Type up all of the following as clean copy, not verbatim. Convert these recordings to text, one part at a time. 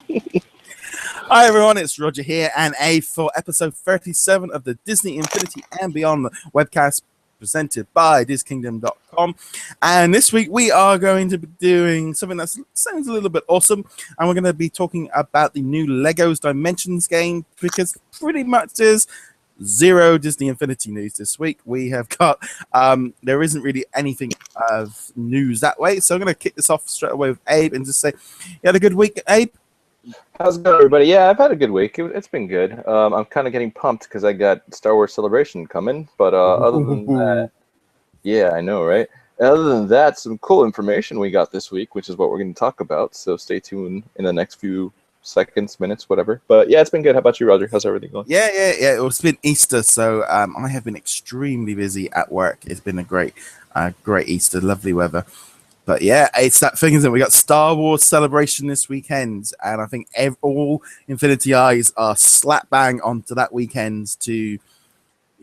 Hi everyone, it's Roger here and Abe for episode 37 of the Disney Infinity and Beyond Webcast presented by DisKingdom.com. And this week we are going to be doing something that sounds a little bit awesome, and we're going to be talking about the new Legos Dimensions game, because pretty much there's zero Disney Infinity news this week. We have got there isn't really anything of news that way, so I'm going to kick this off straight away with Abe and just say, you had a good week, Abe? How's it going, everybody? Yeah, I've had a good week. It's been good. I'm kind of getting pumped because I got Star Wars Celebration coming. But other than that, yeah, I know, right? Other than that, some cool information we got this week, which is what we're going to talk about. So stay tuned in the next few seconds, minutes, whatever. But yeah, it's been good. How about you, Roger? How's everything going? Yeah. It's been Easter, so I have been extremely busy at work. It's been a great Easter, lovely weather. But yeah, it's that thing, isn't it? We got Star Wars Celebration this weekend, and I think all Infinity eyes are slap bang onto that weekend to,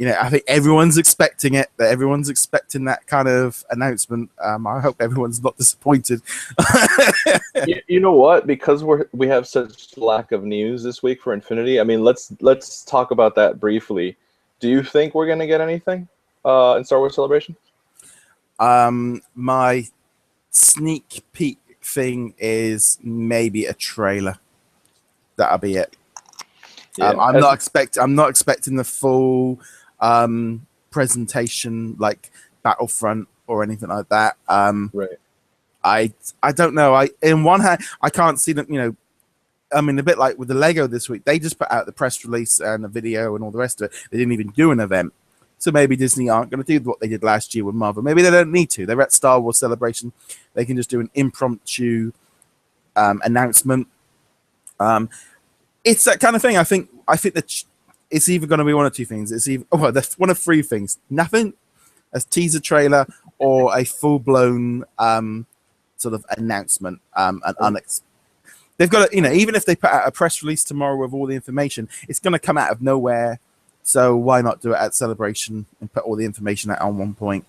I think everyone's expecting it. That everyone's expecting that kind of announcement. I hope everyone's not disappointed. You know what? Because we have such lack of news this week for Infinity. I mean, let's talk about that briefly. Do you think we're gonna get anything in Star Wars Celebration? My sneak peek thing is maybe a trailer. That'll be it. Yeah, I'm not expecting the full presentation like Battlefront or anything like that. Right. I don't know. In one hand, I can't see them. I mean, a bit like with the Lego this week, they just put out the press release and the video and all the rest of it. They didn't even do an event. So maybe Disney aren't going to do what they did last year with Marvel. Maybe they don't need to. They're at Star Wars Celebration. They can just do an impromptu announcement. It's that kind of thing. I think that it's either going to be one of two things. It's either that's one of three things: nothing, a teaser trailer, or a full-blown sort of announcement. They've got to, even if they put out a press release tomorrow with all the information, it's going to come out of nowhere. So why not do it at Celebration and put all the information out on one point?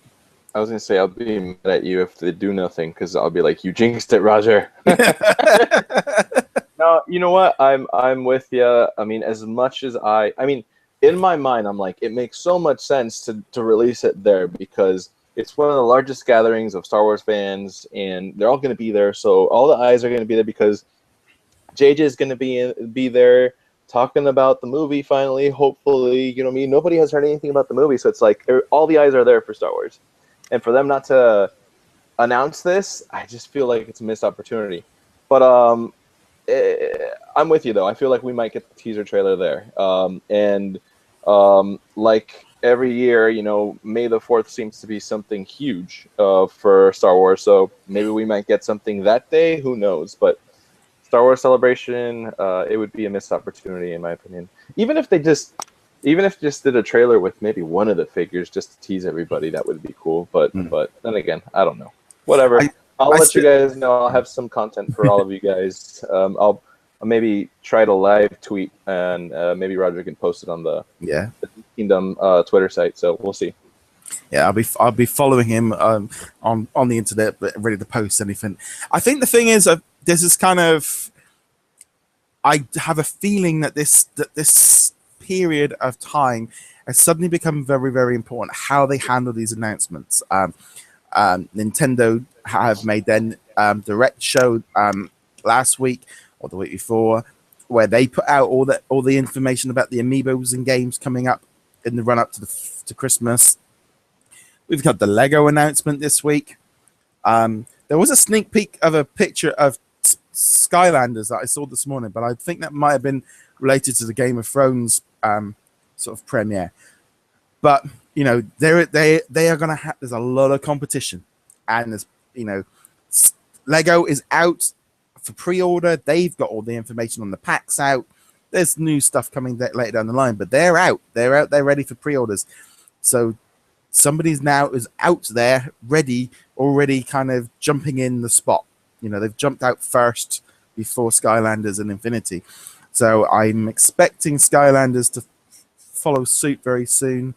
I was going to say, I'll be mad at you if they do nothing, because I'll be like, you jinxed it, Roger. No, you know what? I'm with you. I mean, as much as I mean, in my mind, I'm like, it makes so much sense to release it there, because it's one of the largest gatherings of Star Wars fans, and they're all going to be there. So all the eyes are going to be there because JJ is going to be there, talking about the movie finally, hopefully. You know what I mean? Nobody has heard anything about the movie, so it's like all the eyes are there for Star Wars. And for them not to announce this, I just feel like it's a missed opportunity. But I'm with you, though. I feel like we might get the teaser trailer there. Like every year, May the 4th seems to be something huge for Star Wars, so maybe we might get something that day. Who knows? But Star Wars Celebration, it would be a missed opportunity in my opinion. Even if just did a trailer with maybe one of the figures just to tease everybody, that would be cool. But then again, I don't know. Whatever. I'll let you guys know. I'll have some content for all of you guys. I'll maybe try to live tweet, and maybe Roger can post it on the Kingdom Twitter site. So we'll see. Yeah, I'll be following him on the internet, but ready to post anything. I think the thing is, this is kind of, I have a feeling that this period of time has suddenly become very, very important. How they handle these announcements. Nintendo have made their direct show last week or the week before, where they put out all the information about the Amiibos and games coming up in the run up to Christmas. We've got the Lego announcement this week. There was a sneak peek of a picture of Skylanders that I saw this morning, but I think that might have been related to the Game of Thrones sort of premiere. But they are going to have. There's a lot of competition, and there's Lego is out for pre-order. They've got all the information on the packs out. There's new stuff coming later down the line, but they're out. They're ready for pre-orders. So somebody's now is out there ready, already kind of jumping in the spot. They've jumped out first before Skylanders and Infinity. So I'm expecting Skylanders to follow suit very soon.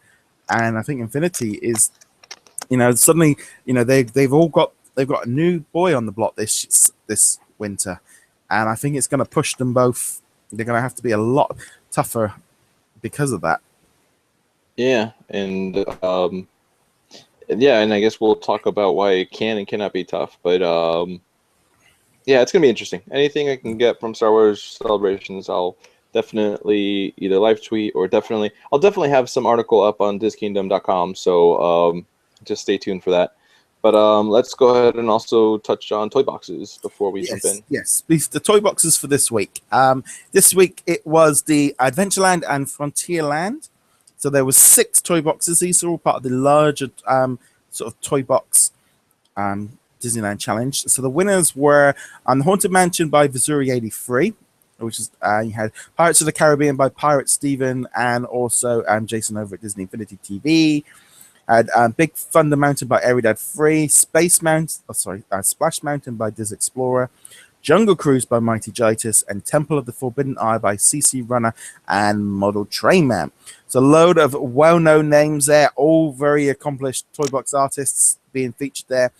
And I think Infinity is, suddenly, they've got a new boy on the block this winter. and I think it's going to push them both. They're going to have to be a lot tougher because of that. Yeah, and yeah, and I guess we'll talk about why it can and cannot be tough. But yeah, it's gonna be interesting. Anything I can get from Star Wars Celebrations, I'll definitely either live tweet or I'll definitely have some article up on diskingdom.com. So just stay tuned for that. But let's go ahead and also touch on toy boxes before we jump in. Yes, the toy boxes for this week. This week it was the Adventureland and Frontierland. So there was 6 toy boxes. These are all part of the larger sort of toy box Disneyland challenge. So the winners were The Haunted Mansion by Vizuri83, which is you had Pirates of the Caribbean by Pirate Steven, and also Jason over at Disney Infinity TV. Had Big Thunder Mountain by Airy Dad 3, Splash Mountain by Diz Explorer, Jungle Cruise by Mighty Jitus, and Temple of the Forbidden Eye by CC Runner and Model Train Man. So a load of well-known names there, all very accomplished toy box artists being featured there.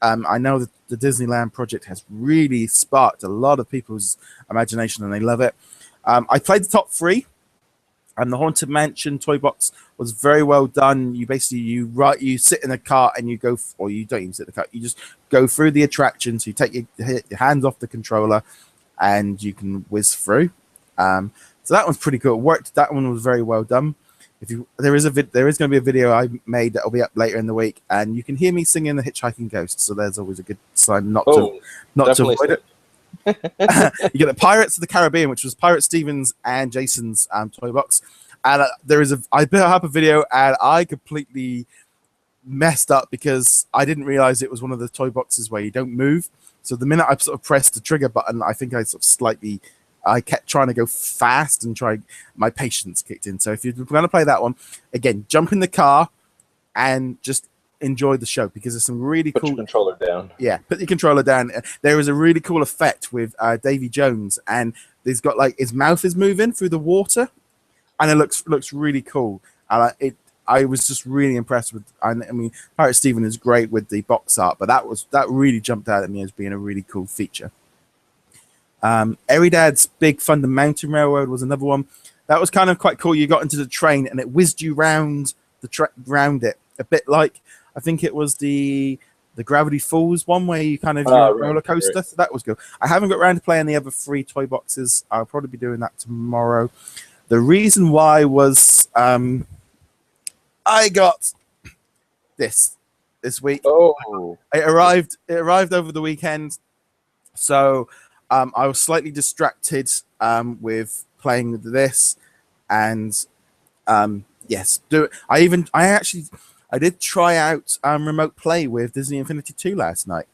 I know that the Disneyland project has really sparked a lot of people's imagination, and they love it. I played the top 3, and the Haunted Mansion toy box was very well done. You basically you sit in a cart and you go, or you don't even sit in the cart. You just go through the attractions. You take your hands off the controller, and you can whiz through. So that one's pretty cool. It worked. That one was very well done. There is going to be a video I made that will be up later in the week, and you can hear me singing The Hitchhiking Ghost. So there's always a good sign not to avoid it. You get the Pirates of the Caribbean, which was Pirate Stevens and Jason's toy box, and I put up a video and I completely messed up because I didn't realize it was one of the toy boxes where you don't move. So the minute I sort of pressed the trigger button, I think I kept trying to go fast and my patience kicked in. So if you're going to play that one, again, jump in the car and just enjoy the show, because there's some really cool. Put your controller down. Yeah, put your controller down. There is a really cool effect with Davy Jones, and he's got his mouth is moving through the water, and it looks really cool. I was just really impressed with. I mean, Pirate Steven is great with the box art, but that really jumped out at me as being a really cool feature. Eridad's Big Thunder Mountain Railroad was another one. That was kind of quite cool. You got into the train and it whizzed you round it, a bit like I think it was the Gravity Falls one where you kind of roller coaster. Right. So that was good. I haven't got around to playing the other 3 toy boxes. I'll probably be doing that tomorrow. The reason why was I got this week. Oh, it arrived over the weekend, so I was slightly distracted with playing with this, and yes, I did try out remote play with Disney Infinity 2 last night,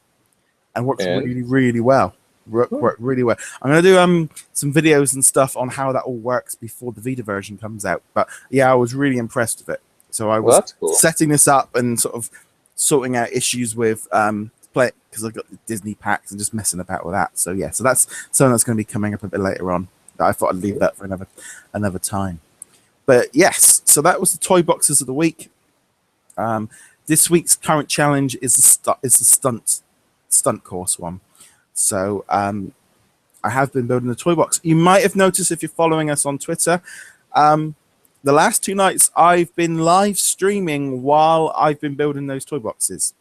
and worked really, really well. Worked really well. I'm going to do some videos and stuff on how that all works before the Vita version comes out. But yeah, I was really impressed with it. So I was setting this up and sort of sorting out issues with play, because I've got the Disney packs and just messing about with that. So yeah, so that's something that's going to be coming up a bit later on. That I thought I'd leave that for another time. But yes, so that was the toy boxes of the week. This week's current challenge is the stunt course one. So I have been building a toy box. You might have noticed if you're following us on Twitter, the last 2 nights I've been live streaming while I've been building those toy boxes.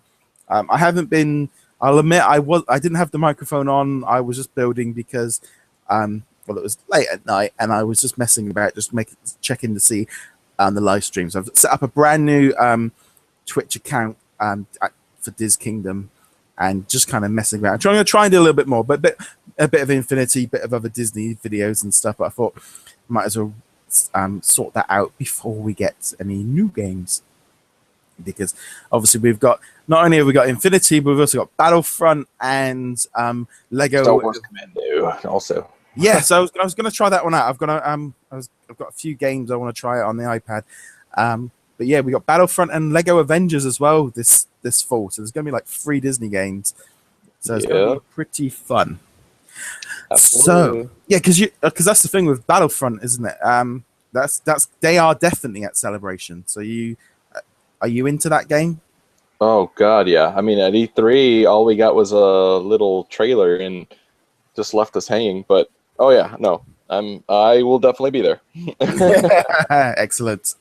I haven't been. I'll admit I didn't have the microphone on. I was just building because it was late at night and I was just messing about, just checking to see the live streams. I've set up a brand new Twitch account for Diz Kingdom, and just kind of messing around. I'm trying to try and do a little bit more, but a bit of Infinity, bit of other Disney videos and stuff. But I thought might as well sort that out before we get any new games, because obviously we've got, not only have we got Infinity, but we've also got Battlefront and Lego Star Wars Commando also. Yes, I was going to try that one out. I've got a few games I want to try it on the iPad. But yeah, we got Battlefront and Lego Avengers as well this fall. So there's going to be like 3 Disney games. So it's going to be pretty fun. Absolutely. So yeah, because that's the thing with Battlefront, isn't it? They are definitely at Celebration. So are you into that game? Oh God, yeah. I mean, at E3, all we got was a little trailer, and just left us hanging. But oh yeah, no, I will definitely be there. Excellent.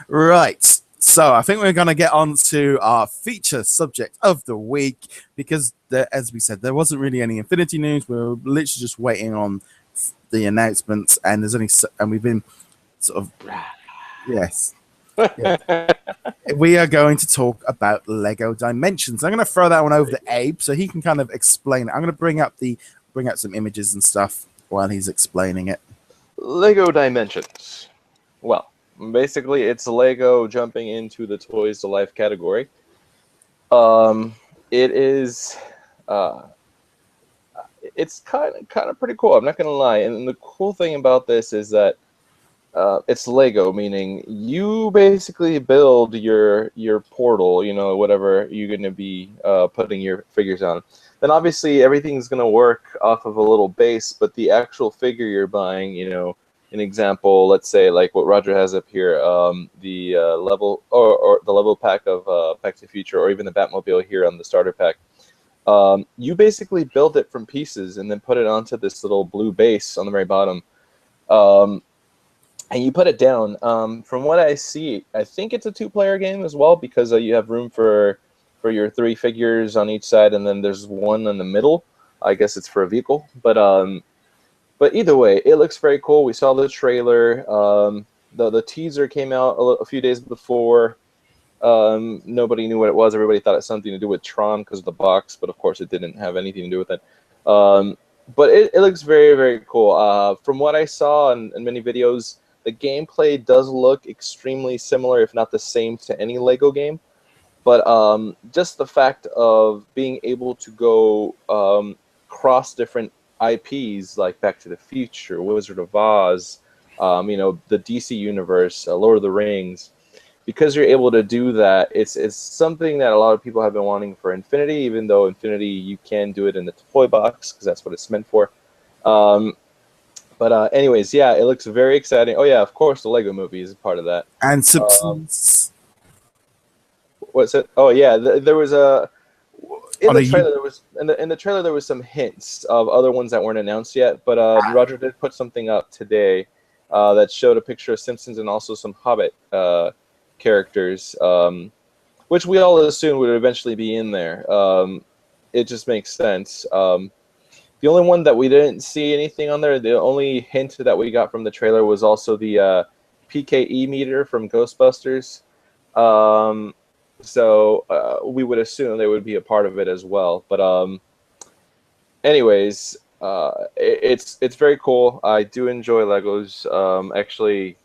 Right. So I think we're going to get on to our feature subject of the week because, as we said, there wasn't really any Infinity news. We were literally just waiting on the announcements, and we've been sort of yes. Yeah. We are going to talk about Lego Dimensions. I'm going to throw that one over to Abe so he can kind of explain it. I'm going to bring up some images and stuff while he's explaining it. Lego Dimensions. Well, basically, it's Lego jumping into the Toys to Life category. It is, it's kind of pretty cool. I'm not gonna lie. And the cool thing about this is that it's Lego, meaning you basically build your portal. You know, whatever you're gonna be putting your figures on. Then obviously everything's gonna work off of a little base, but the actual figure you're buying, you know. An example, let's say like what Roger has up here, the level or the level pack of Back to the Future, or even the Batmobile here on the starter pack. You basically build it from pieces and then put it onto this little blue base on the very bottom, and you put it down. From what I see, I think it's a 2-player game as well because you have room for your 3 figures on each side, and then there's one in the middle. I guess it's for a vehicle, but either way, it looks very cool. We saw the trailer. The teaser came out a few days before. Nobody knew what it was. Everybody thought it had something to do with Tron because of the box, but of course it didn't have anything to do with it. But it looks very, very cool. From what I saw in many videos, the gameplay does look extremely similar, if not the same, to any Lego game. But just the fact of being able to go cross different IPs like Back to the Future, Wizard of Oz, you know, the DC universe, Lord of the Rings, because you're able to do that, it's something that a lot of people have been wanting for Infinity, even though Infinity, you can do it in the toy box because that's what it's meant for. But anyways, yeah, it looks very exciting. Oh yeah, of course, the Lego Movie is a part of that. And Simpsons. What's it? Oh yeah, there was a in On the a trailer. There was in the trailer there was some hints of other ones that weren't announced yet. But Roger did put something up today that showed a picture of Simpsons and also some Hobbit characters, which we all assumed would eventually be in there. It just makes sense. The only one that we didn't see anything on there, the only hint that we got from the trailer was also the PKE meter from Ghostbusters. So we would assume they would be a part of it as well. But anyways, it's very cool. I do enjoy Legos. Actually,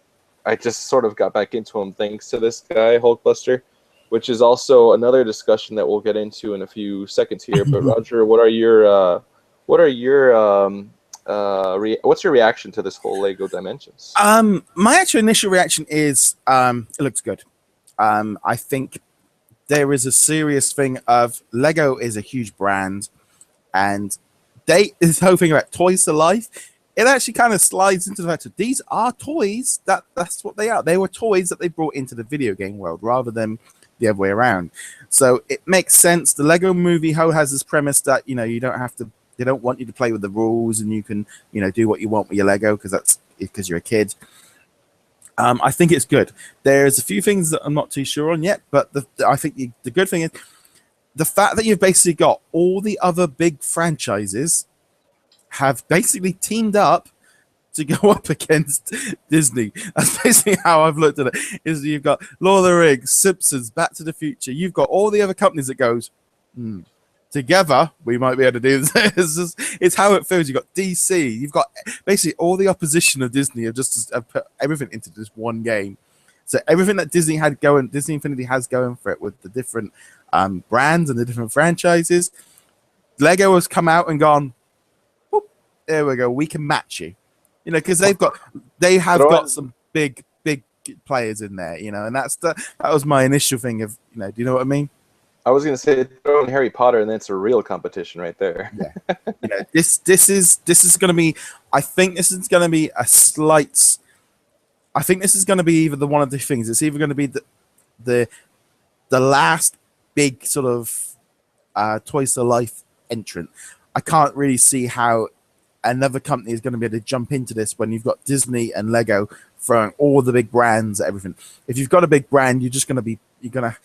I just sort of got back into them thanks to this guy, Hulkbuster, which is also another discussion that we'll get into in a few seconds here. But Roger, what's your reaction to this whole Lego Dimensions? My actual initial reaction is it looks good. I think there is a serious thing of Lego is a huge brand, and this whole thing about Toys to Life, it actually kind of slides into the fact that these are toys. That's what they are. They were toys that they brought into the video game world rather than the other way around. So it makes sense. The Lego Movie has this premise that you don't have to. They don't want you to play with the rules, and you can do what you want with your Lego because you're a kid. I think it's good. There's a few things that I'm not too sure on yet, but I think the good thing is the fact that you've basically got all the other big franchises have basically teamed up to go up against Disney. That's basically how I've looked at it. Is you've got Lord of the Rings, Simpsons, Back to the Future. You've got all the other companies that goes, together we might be able to do this. It's how it feels. You've got DC. You've got basically all the opposition of Disney have put everything into this one game. So everything that Disney Infinity has going for it with the different brands and the different franchises, Lego has come out and gone, there we go, we can match you. Because they have got some big players in there, and that was my initial thing of, do you know what I mean? I was going to say throw in Harry Potter, and then it's a real competition right there. Yeah. This is going to be. I think this is going to be a slight. I think this is going to be either one of the things. It's either going to be the last big sort of Toys to Life entrant. I can't really see how another company is going to be able to jump into this when you've got Disney and Lego throwing all the big brands at everything. If you've got a big brand, you're gonna,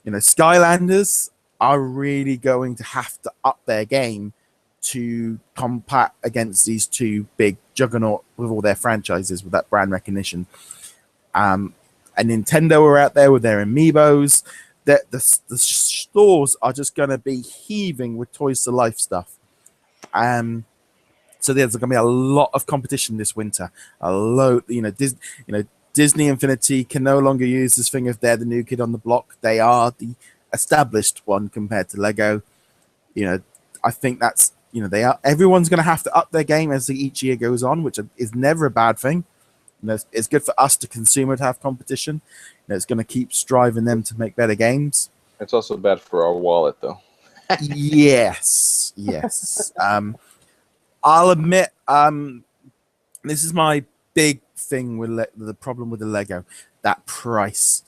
Skylanders are really going to have to up their game to combat against these two big juggernaut with all their franchises with that brand recognition. And Nintendo are out there with their Amiibos. The stores are just going to be heaving with Toys to Life stuff. So there's going to be a lot of competition this winter. A load, Disney Infinity can no longer use this thing if they're the new kid on the block. They are the established one compared to Lego. I think that's, everyone's going to have to up their game as each year goes on, which is never a bad thing. It's good for us, the consumer, to have competition. It's going to keep striving them to make better games. It's also bad for our wallet, though. Yes. I'll admit, this is my big thing with the problem with the Lego. That price.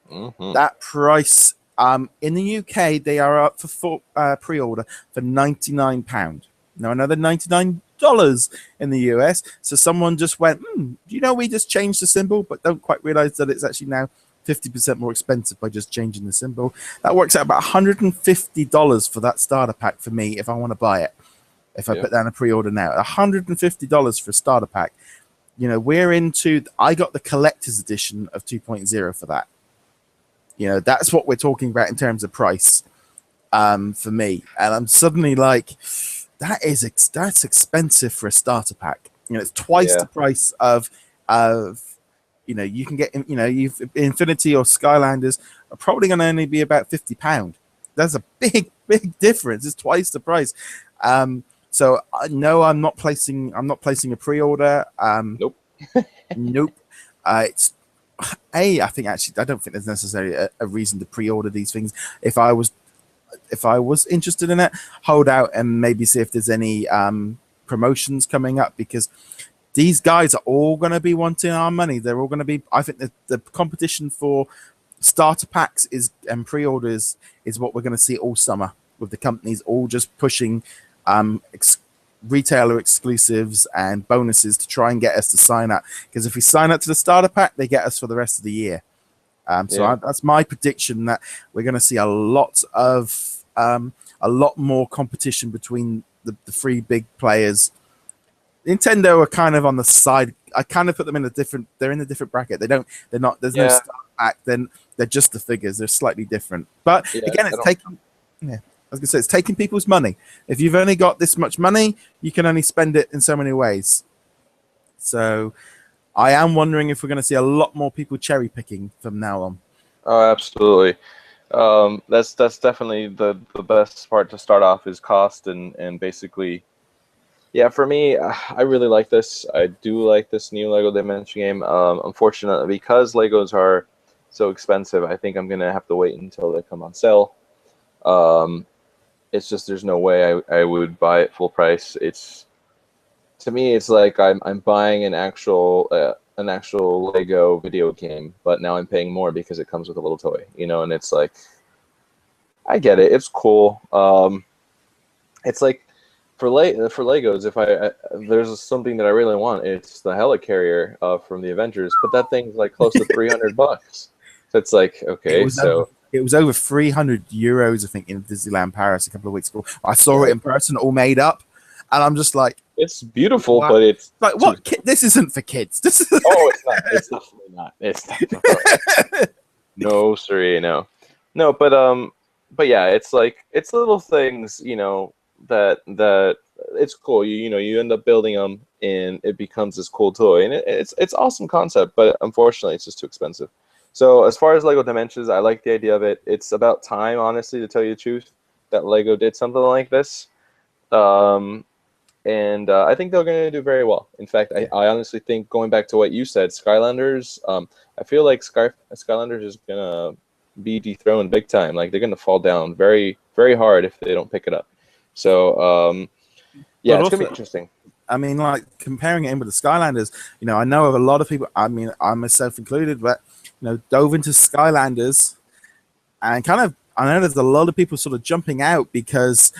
Mm-hmm. That price. In the UK, they are up for pre-order for £99. Now another $99 in the US. So someone just went, we just changed the symbol, but don't quite realize that it's actually now 50% more expensive by just changing the symbol. That works out about $150 for that starter pack for me if I want to buy it. If I put down a pre-order now, $150 for a starter pack. I got the collector's edition of 2.0 for that. That's what we're talking about in terms of price for me. And I'm suddenly like, that's expensive for a starter pack. It's twice the price of you can get, Infinity or Skylanders are probably going to only be about £50. That's a big difference. It's twice the price. So no, I'm not placing a pre-order. Nope. Nope. It's I think actually I don't think there's necessarily a reason to pre-order these things. If I was interested in it, hold out and maybe see if there's any promotions coming up, because these guys are all going to be wanting our money. They're all going to be. I think the competition for starter packs and pre-orders is what we're going to see all summer, with the companies all just pushing retailer exclusives and bonuses to try and get us to sign up. Because if we sign up to the starter pack, they get us for the rest of the year. That's my prediction, that we're going to see a lot more competition between the three big players. Nintendo are kind of on the side. I kind of put them in they're in a different bracket. There's no starter pack. Then they're just the figures. They're slightly different. But again, it's taking people's money. If you've only got this much money, you can only spend it in so many ways. So I am wondering if we're going to see a lot more people cherry picking from now on. Oh, absolutely. That's definitely the best part to start off, is cost and basically. Yeah, for me, I really like this. I do like this new Lego Dimension game. Unfortunately, because Legos are so expensive, I think I'm going to have to wait until they come on sale. It's just, there's no way I would buy it full price. To me, it's like I'm buying an actual Lego video game, but now I'm paying more because it comes with a little toy, and it's like, I get it. It's cool. It's like, for Legos, if there's something that I really want, it's the helicarrier from the Avengers, but that thing's like close to $300. So it's like, okay, it was over €300, I think, in Disneyland Paris a couple of weeks ago. I saw it in person, all made up, and I'm just like, it's beautiful, but it's like, what? This isn't for kids. This is it's not. It's definitely not. It's definitely no, sorry, no, but yeah, it's like, it's little things, that it's cool. You end up building them and it becomes this cool toy, and it's awesome concept, but unfortunately it's just too expensive. So as far as Lego Dimensions, I like the idea of it. It's about time, honestly, to tell you the truth, that Lego did something like this. And I think they're going to do very well. In fact, I honestly think, going back to what you said, Skylanders, I feel like Skylanders is going to be dethroned big time. Like, they're going to fall down very, very hard if they don't pick it up. So, yeah, it's going to be interesting. I mean, like, comparing it in with the Skylanders, I know of a lot of people, I mean, I myself included, but, dove into Skylanders, and I know there's a lot of people sort of jumping out because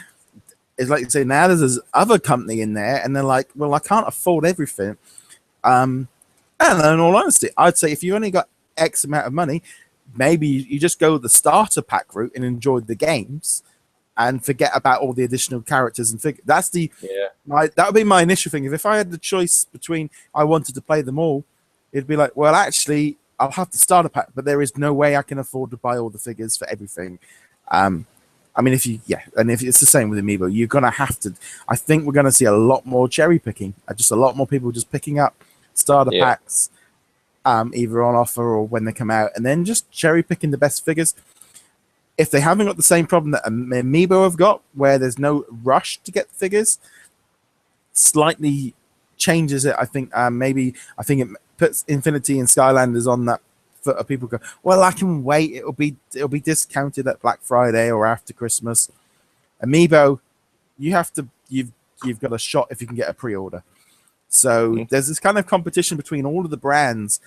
is like you say, now there's this other company in there, and they're like, well, I can't afford everything. And in all honesty, I'd say if you only got X amount of money, maybe you just go the starter pack route and enjoy the games, and forget about all the additional characters and figures. That's that would be my initial thing. If I had the choice between I wanted to play them all, it'd be like, well, actually, I'll have the starter pack, but there is no way I can afford to buy all the figures for everything. I mean, if it's the same with Amiibo, you're gonna have to. I think we're gonna see a lot more cherry picking. Just a lot more people just picking up starter packs, either on offer or when they come out, and then just cherry picking the best figures. If they haven't got the same problem that Amiibo have got, where there's no rush to get the figures, slightly changes it. I think it puts Infinity and Skylanders on that foot of people go, well, I can wait. It'll be discounted at Black Friday or after Christmas. Amiibo, you've got a shot if you can get a pre-order. So there's this kind of competition between all of the brands.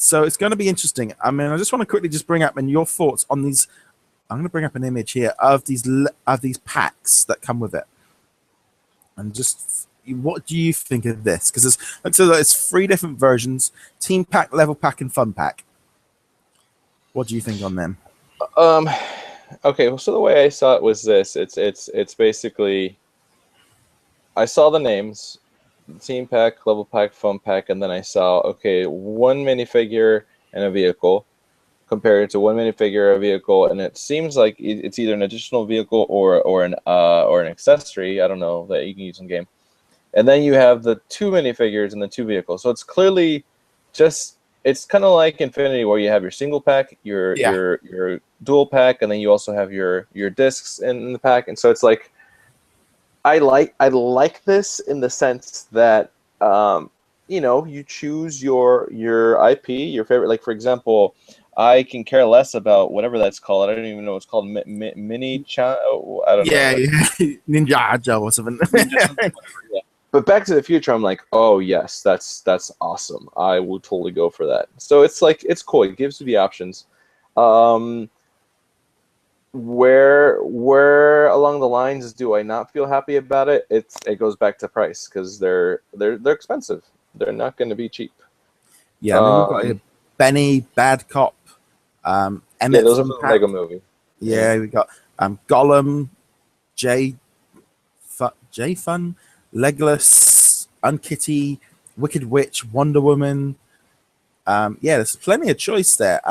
So it's going to be interesting. I mean, I just want to quickly just bring up your thoughts on these. I'm going to bring up an image here of these packs that come with it, and just what do you think of this? Because it's 3 different versions: team pack, level pack, and fun pack. What do you think on them? Okay, well, so the way I saw it was this. It's basically, I saw the names, team pack, level pack, fun pack, and then I saw, okay, 1 minifigure and a vehicle compared to 1 minifigure, a vehicle, and it seems like it's either an additional vehicle or an accessory, I don't know, that you can use in game. And then you have the 2 minifigures and the 2 vehicles. So it's clearly just, it's kind of like Infinity, where you have your single pack, your dual pack, and then you also have your discs in the pack. And so it's like, I like this in the sense that you choose your IP, your favorite. Like, for example, I can care less about whatever that's called. I don't even know what it's called. Mini Chan. I don't know. Yeah, Ninja Joe or something. Yeah. But Back to the Future, I'm like, oh yes, that's awesome. I will totally go for that. So it's like, it's cool. It gives you the options. Where along the lines do I not feel happy about it? It goes back to price, because they're expensive. They're not going to be cheap. Yeah, I mean, we've got here Benny, Bad Cop, Emmett. Yeah, those are from the Lego Movie. Yeah, we got Gollum, J Fun, Legolas, Unkitty, Wicked Witch, Wonder Woman. Yeah, there's plenty of choice there.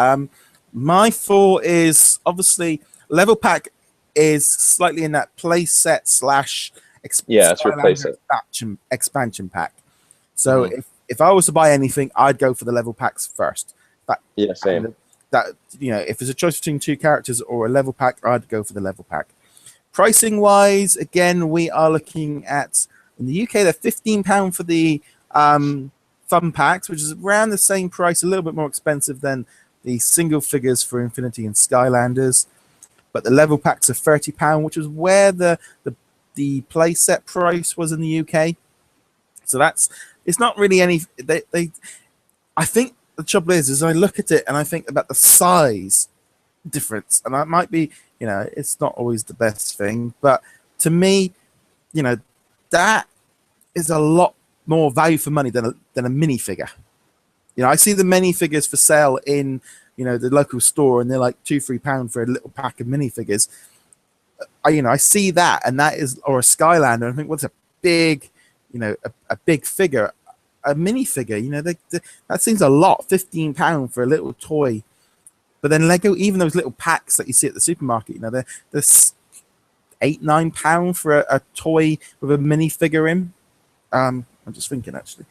My thought is obviously level pack is slightly in that play set / it's replace expansion pack. So if I was to buy anything, I'd go for the level packs first. Yeah, same. If there's a choice between 2 characters or a level pack, I'd go for the level pack. Pricing wise, again, we are looking at, in the UK, they're £15 for the fun packs, which is around the same price, a little bit more expensive than the single figures for Infinity and Skylanders. But the level packs are £30, which is where the play set price was in the UK. So it's not really any. I think the trouble is I look at it and I think about the size difference, and that might be, it's not always the best thing, but to me, that is a lot more value for money than a minifigure. I see the minifigures for sale in the local store, and they're like £2-3 for a little pack of minifigures. I see that, and that is, or a Skylander. I think, what's a big, a big figure, a minifigure. That seems a lot. £15 for a little toy. But then Lego, even those little packs that you see at the supermarket, they're £8-9 for a toy with a minifigure in. I'm just thinking, actually.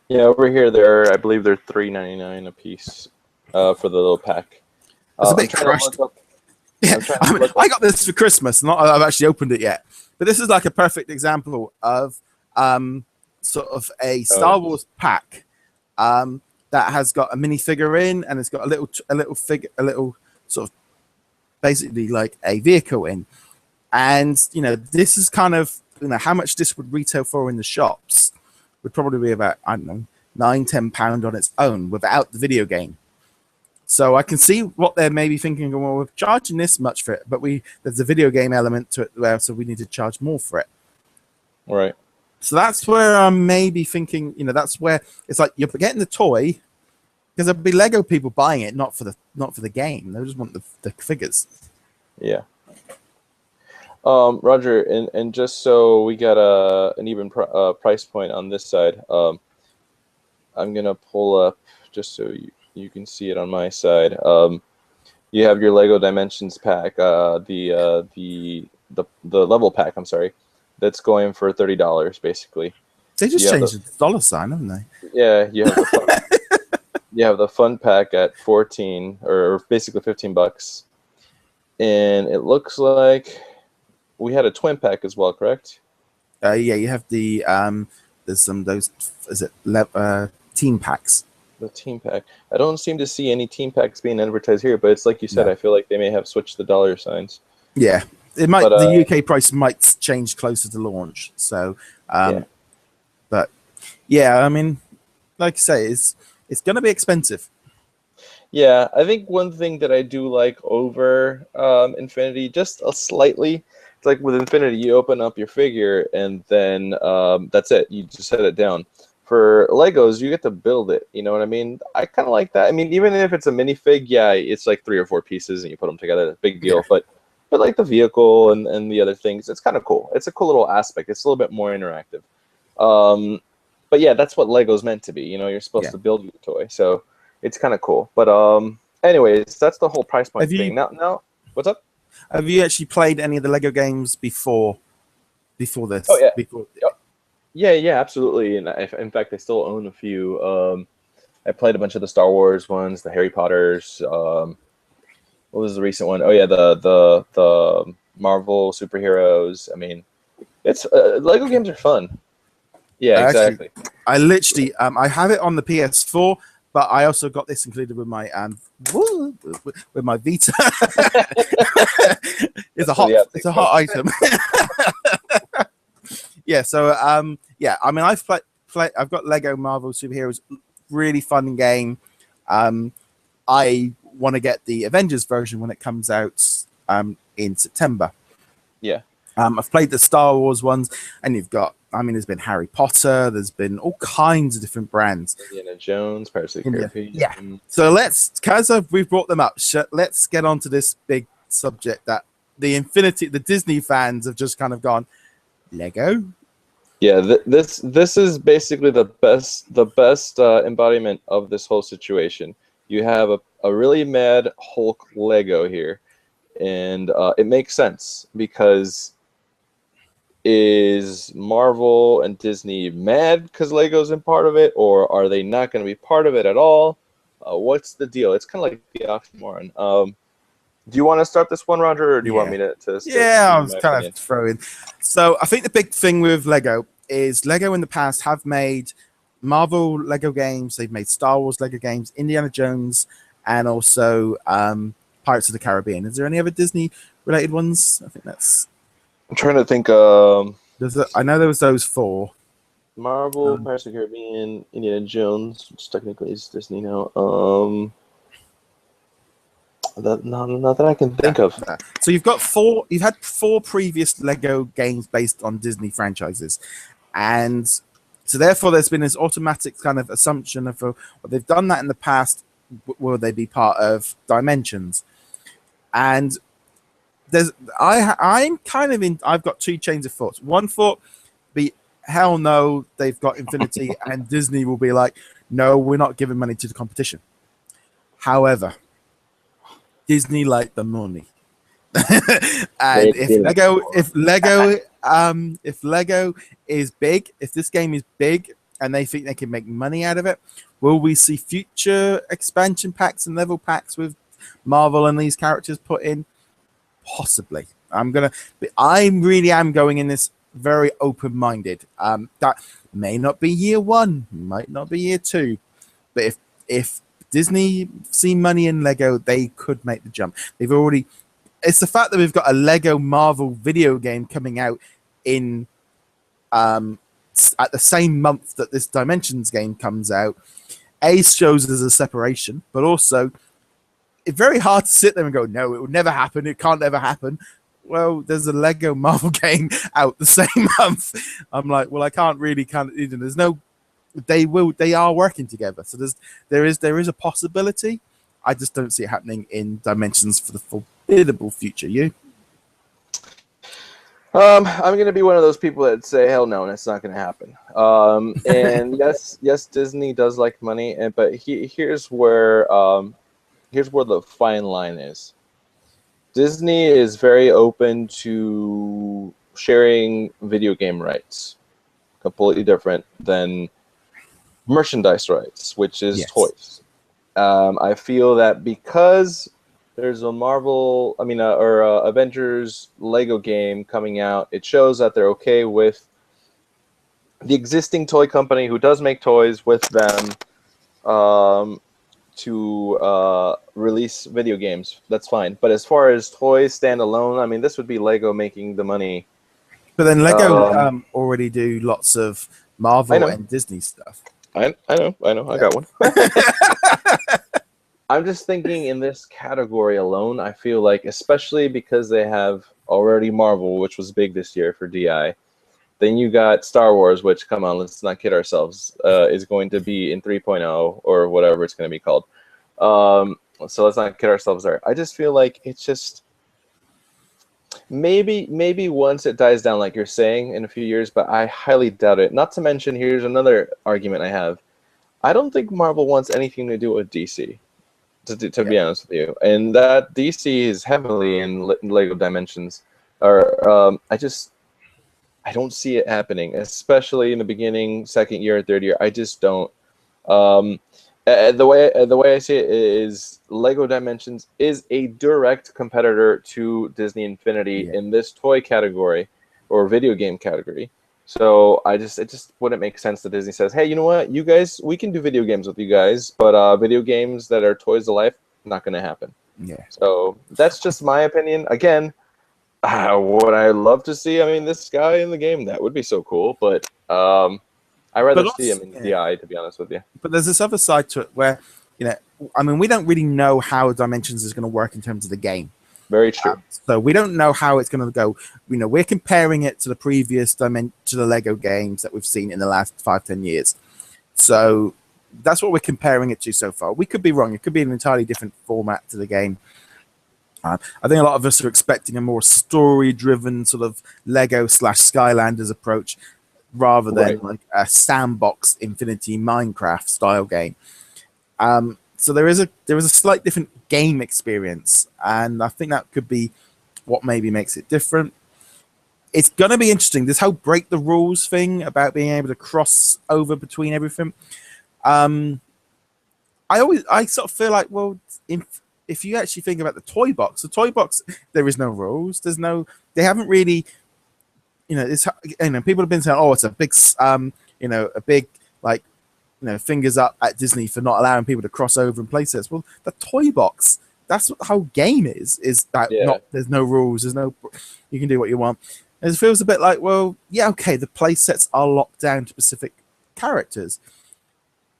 Yeah, over here I believe they're $3.99 a piece for the little pack. It's a bit crushed. Yeah, I got this for Christmas. I've actually opened it yet, but this is like a perfect example of sort of a Star Wars pack that has got a minifigure in, and it's got a little sort of basically like a vehicle in, and this is kind of how much this would retail for in the shops would probably be about, I don't know, £9-10 on its own without the video game. So I can see what they're maybe thinking. Well, we're charging this much for it, but there's a video game element to it, so we need to charge more for it. Right. So that's where I'm maybe thinking. That's where it's like you're getting the toy because there'll be Lego people buying it, not for the game. They just want the figures. Yeah. Roger, and just so we got an even price point on this side, I'm gonna pull up just so you can see it on my side. You have your Lego Dimensions pack, the level pack. I'm sorry, that's going for $30 basically. They just changed the dollar sign, haven't they? Yeah, you have the fun pack at 14 or basically $15, and it looks like we had a twin pack as well, correct? Yeah, you have the there's some those team packs. The team pack. I don't seem to see any team packs being advertised here, but it's like you said. No. I feel like they may have switched the dollar signs. Yeah, it might. But, the UK price might change closer to launch. So, yeah. But yeah, I mean, like I say, it's going to be expensive. Yeah, I think one thing that I do like over Infinity, just slightly. It's like with Infinity, you open up your figure and then that's it. You just set it down. For Legos, you get to build it. You know what I mean? I kind of like that. I mean, even if it's a minifig, yeah, it's like 3 or 4 pieces and you put them together. Big deal. Yeah. But like the vehicle and the other things, it's kind of cool. It's a cool little aspect. It's a little bit more interactive. But yeah, that's what Lego's meant to be. You're supposed to build your toy. So it's kind of cool. But anyways, that's the whole price point thing. Now, what's up? Have you actually played any of the Lego games before this? Oh, yeah. Yeah, absolutely. And in fact, I still own a few. I played a bunch of the Star Wars ones, the Harry Potters. What was the recent one? Oh yeah, the Marvel superheroes. I mean, it's Lego games are fun. Yeah, exactly. Actually, I literally I have it on the PS4, but I also got this included with my with my Vita. It's a hot item. Yeah, so yeah, I mean, I've got Lego Marvel Superheroes, really fun game. I want to get the Avengers version when it comes out in September. Yeah. I've played the Star Wars ones, and there's been Harry Potter, there's been all kinds of different brands. Indiana Jones, Pirates of the Caribbean. Yeah. So because we've brought them up, let's get on to this big subject that the Disney fans have just kind of gone, Lego? Yeah, this is basically the best embodiment of this whole situation. You have a really mad Hulk Lego here, and it makes sense because is Marvel and Disney mad because Lego's in part of it, or are they not going to be part of it at all? What's the deal? It's kind of like the oxymoron. Do you want to start this one, Roger, or do you want me to yeah, I was kind of throwing. So I think the big thing with Lego is Lego in the past have made Marvel Lego games. They've made Star Wars Lego games, Indiana Jones, and also Pirates of the Caribbean. Is there any other Disney-related ones? I think that's... I'm trying to think. I know there was those 4. Marvel, Pirates of the Caribbean, Indiana Jones, which technically is Disney now. Not that I can think of. So you've had 4 previous Lego games based on Disney franchises, and so therefore there's been this automatic kind of assumption of, well, they've done that in the past. Will they be part of Dimensions? And I've got 2 chains of thoughts. One thought be, hell no, they've got Infinity, and Disney will be like, no, we're not giving money to the competition. However, Disney like the money, and if Lego is big, if this game is big, and they think they can make money out of it, will we see future expansion packs and level packs with Marvel and these characters put in? Possibly. I really am going in this very open-minded. That may not be year 1, might not be year 2, but if Disney see money in Lego, they could make the jump. It's the fact that we've got a Lego Marvel video game coming out in at the same month that this Dimensions game comes out. Shows there's a separation, but also very hard to sit there and go, no, it would never happen. It can't ever happen. Well, there's a Lego Marvel game out the same month. I'm like, well, I can't really there's no, they are working together. So there is a possibility. I just don't see it happening in Dimensions for the foreseeable future. You? I'm gonna be one of those people that say, hell no, that's not gonna happen. And yes, Disney does like money, but here's where the fine line is. Disney is very open to sharing video game rights, completely different than merchandise rights, which is toys. I feel that because there's a Avengers Lego game coming out, it shows that they're okay with the existing toy company who does make toys with them to release video games. That's fine. But as far as toys stand alone, I mean, this would be Lego making the money. But then Lego already do lots of Marvel and Disney stuff. I know. I got one. I'm just thinking in this category alone, I feel like, especially because they have already Marvel, which was big this year for DI. Then you got Star Wars, which, come on, let's not kid ourselves, is going to be in 3.0 or whatever it's going to be called. So let's not kid ourselves there. I just feel like it's just maybe once it dies down, like you're saying, in a few years, but I highly doubt it. Not to mention, here's another argument I have. I don't think Marvel wants anything to do with DC. To be honest with you, and that DC is heavily in Lego Dimensions, or I don't see it happening, especially in the beginning, second year, third year. I just don't. The way I see it is Lego Dimensions is a direct competitor to Disney Infinity in this toy category or video game category. So it just wouldn't make sense that Disney says, hey, you know what, you guys, we can do video games with you guys, but video games that are toys to life, not going to happen. Yeah. So that's just my opinion. Again, would I love to see, this guy in the game? That would be so cool, but I'd rather see him in DI, to be honest with you. But there's this other side to it where, we don't really know how Dimensions is going to work in terms of the game. Very true. So we don't know how it's going to go. We're comparing it to the previous to the Lego games that we've seen in the last 5-10 years. So that's what we're comparing it to so far. We could be wrong. It could be an entirely different format to the game. I think a lot of us are expecting a more story-driven sort of Lego / Skylanders approach rather than like a sandbox Infinity Minecraft style game. So there is a slight different game experience, and I think that could be what maybe makes it different. It's going to be interesting. This whole break the rules thing about being able to cross over between everything. I sort of feel like, well, if you actually think about the toy box, there is no rules. They haven't really, people have been saying, oh, it's a big, fingers up at Disney for not allowing people to cross over and play sets. Well, the toy box, that's what the whole game is that there's no rules, you can do what you want. And it feels a bit like, well, yeah, okay, the play sets are locked down to specific characters,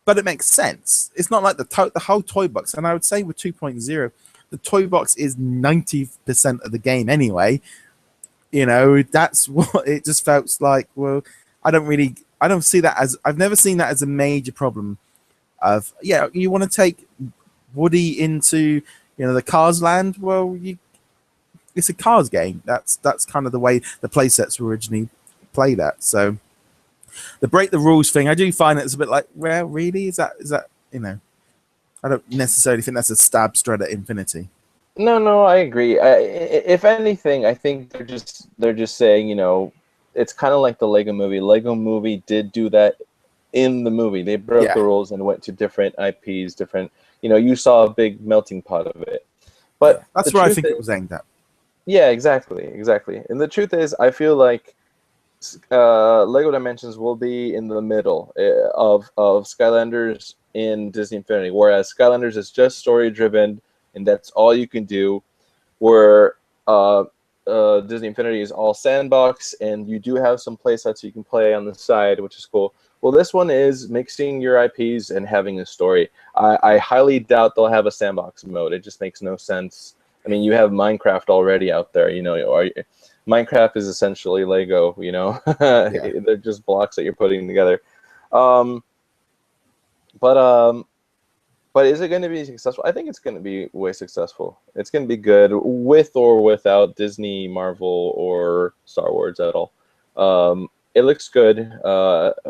but it makes sense. It's not like the whole toy box, and I would say with 2.0, the toy box is 90% of the game anyway. That's what it just felt like. Well, I don't see that I've never seen that as a major problem of, you want to take Woody into, the Cars land. Well, it's a Cars game. That's kind of the way the play sets were originally played at. So the break the rules thing, I do find it's a bit like, well, really? Is that, I don't necessarily think that's a stab straight at Infinity. No, I agree. If anything, I think they're just saying, it's kind of like the Lego movie. Lego movie did do that in the movie. They broke the rules and went to different IPs, different, you saw a big melting pot of it. But that's where I think it was aimed at. Yeah, exactly. And the truth is, I feel like Lego Dimensions will be in the middle of Skylanders in Disney Infinity, whereas Skylanders is just story-driven, and that's all you can do, where Disney Infinity is all sandbox, and you do have some play sets you can play on the side, which is cool. Well, this one is mixing your IPs and having a story. I highly doubt they'll have a sandbox mode. It just makes no sense. I mean, you have Minecraft already out there. Minecraft is essentially Lego. Yeah. They're just blocks that you're putting together. Um, but is it going to be successful? I think it's going to be way successful. It's going to be good with or without Disney, Marvel, or Star Wars at all. It looks good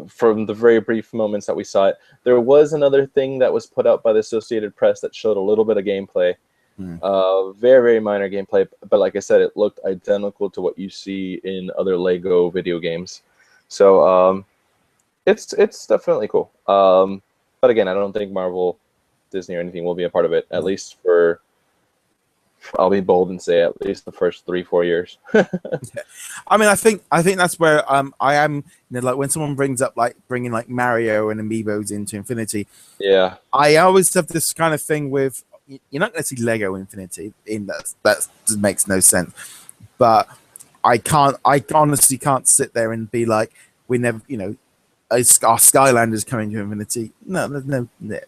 from the very brief moments that we saw it. There was another thing that was put out by the Associated Press that showed a little bit of gameplay. Very, very minor gameplay. But like I said, it looked identical to what you see in other Lego video games. So it's definitely cool. But again, I don't think Marvel, Disney, or anything will be a part of it, at least for, I'll be bold and say, at least the first 3-4 years. I mean, I think that's where I am. Like when someone brings up like bringing like Mario and Amiibos into Infinity. Yeah. I always have this kind of thing with, you're not going to see Lego Infinity in that makes no sense. But I honestly can't sit there and be like, we never, our Skylanders coming to Infinity. No,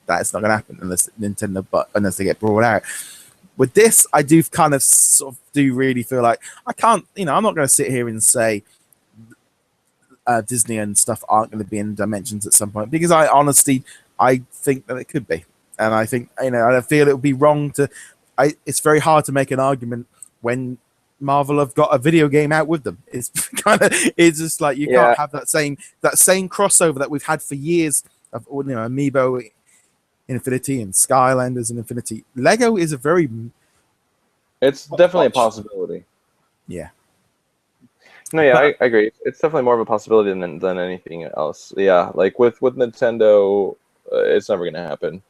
that's not going to happen unless Nintendo, unless they get brought out. With this, I do kind of sort of do really feel like I can't, I'm not going to sit here and say Disney and stuff aren't going to be in Dimensions at some point, because I think that it could be. And I think, I feel it would be wrong to, it's very hard to make an argument when Marvel have got a video game out with them. It's it's just like, you can't have that same crossover that we've had for years of, Amiibo Infinity and Skylanders and Infinity. Lego is it's definitely a possibility. Yeah. No, yeah, I agree. It's definitely more of a possibility than anything else. Yeah, like with Nintendo, it's never going to happen.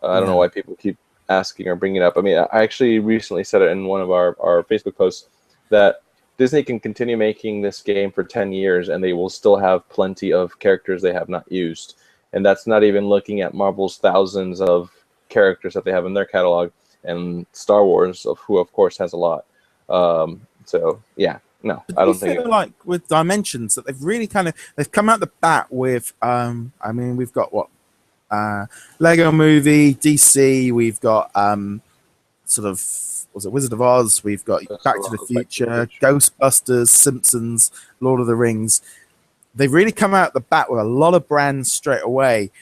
I don't know why people keep asking or bringing it up. I mean, I actually recently said it in one of our Facebook posts that Disney can continue making this game for 10 years and they will still have plenty of characters they have not used. And that's not even looking at Marvel's thousands of characters that they have in their catalog, and Star Wars, who of course has a lot. So yeah, no, I don't think. Like with Dimensions that they've really they've come out the bat with. I mean, we've got Lego Movie, DC. We've got was it Wizard of Oz? We've got Back to the Future, Ghostbusters, Simpsons, Lord of the Rings. They've really come out the bat with a lot of brands straight away.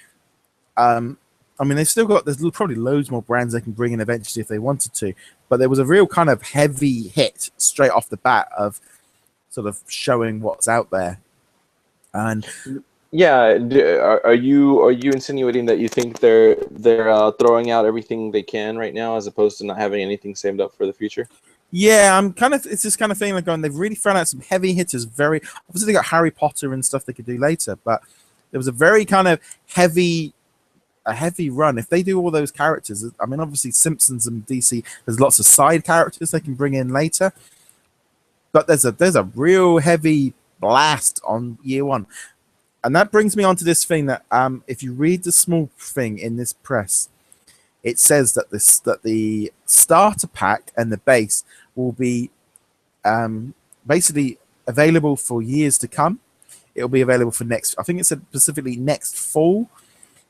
I mean, they've still got, there's probably loads more brands they can bring in eventually if they wanted to, but there was a real kind of heavy hit straight off the bat of sort of showing what's out there. And yeah, are you insinuating that you think they're throwing out everything they can right now as opposed to not having anything saved up for the future? Yeah, it's this kind of thing like going, they've really thrown out some heavy hitters. Obviously they got Harry Potter and stuff they could do later, but there was a very kind of heavy run. If they do all those characters, I mean, obviously Simpsons and DC, there's lots of side characters they can bring in later, but there's a real heavy blast on year one. And that brings me on to this thing that if you read the small thing in this press, it says that the starter pack and the base will be basically available for years to come. It'll be available for I think it said specifically next fall.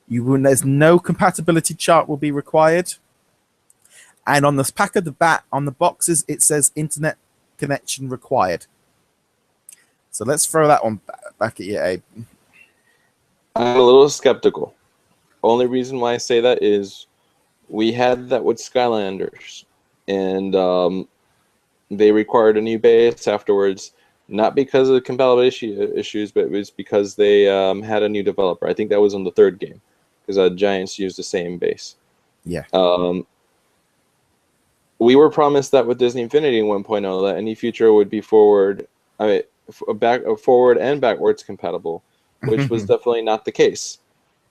There's no compatibility chart will be required. And on this pack of on the boxes, it says internet connection required. So let's throw that one back at you, Abe. I'm a little skeptical. Only reason why I say that is we had that with Skylanders, and they required a new base afterwards, not because of compatibility issues, but it was because they had a new developer. I think that was on the third game, because Giants used the same base. Yeah. We were promised that with Disney Infinity 1.0 that any future would be forward and backwards compatible, which was definitely not the case.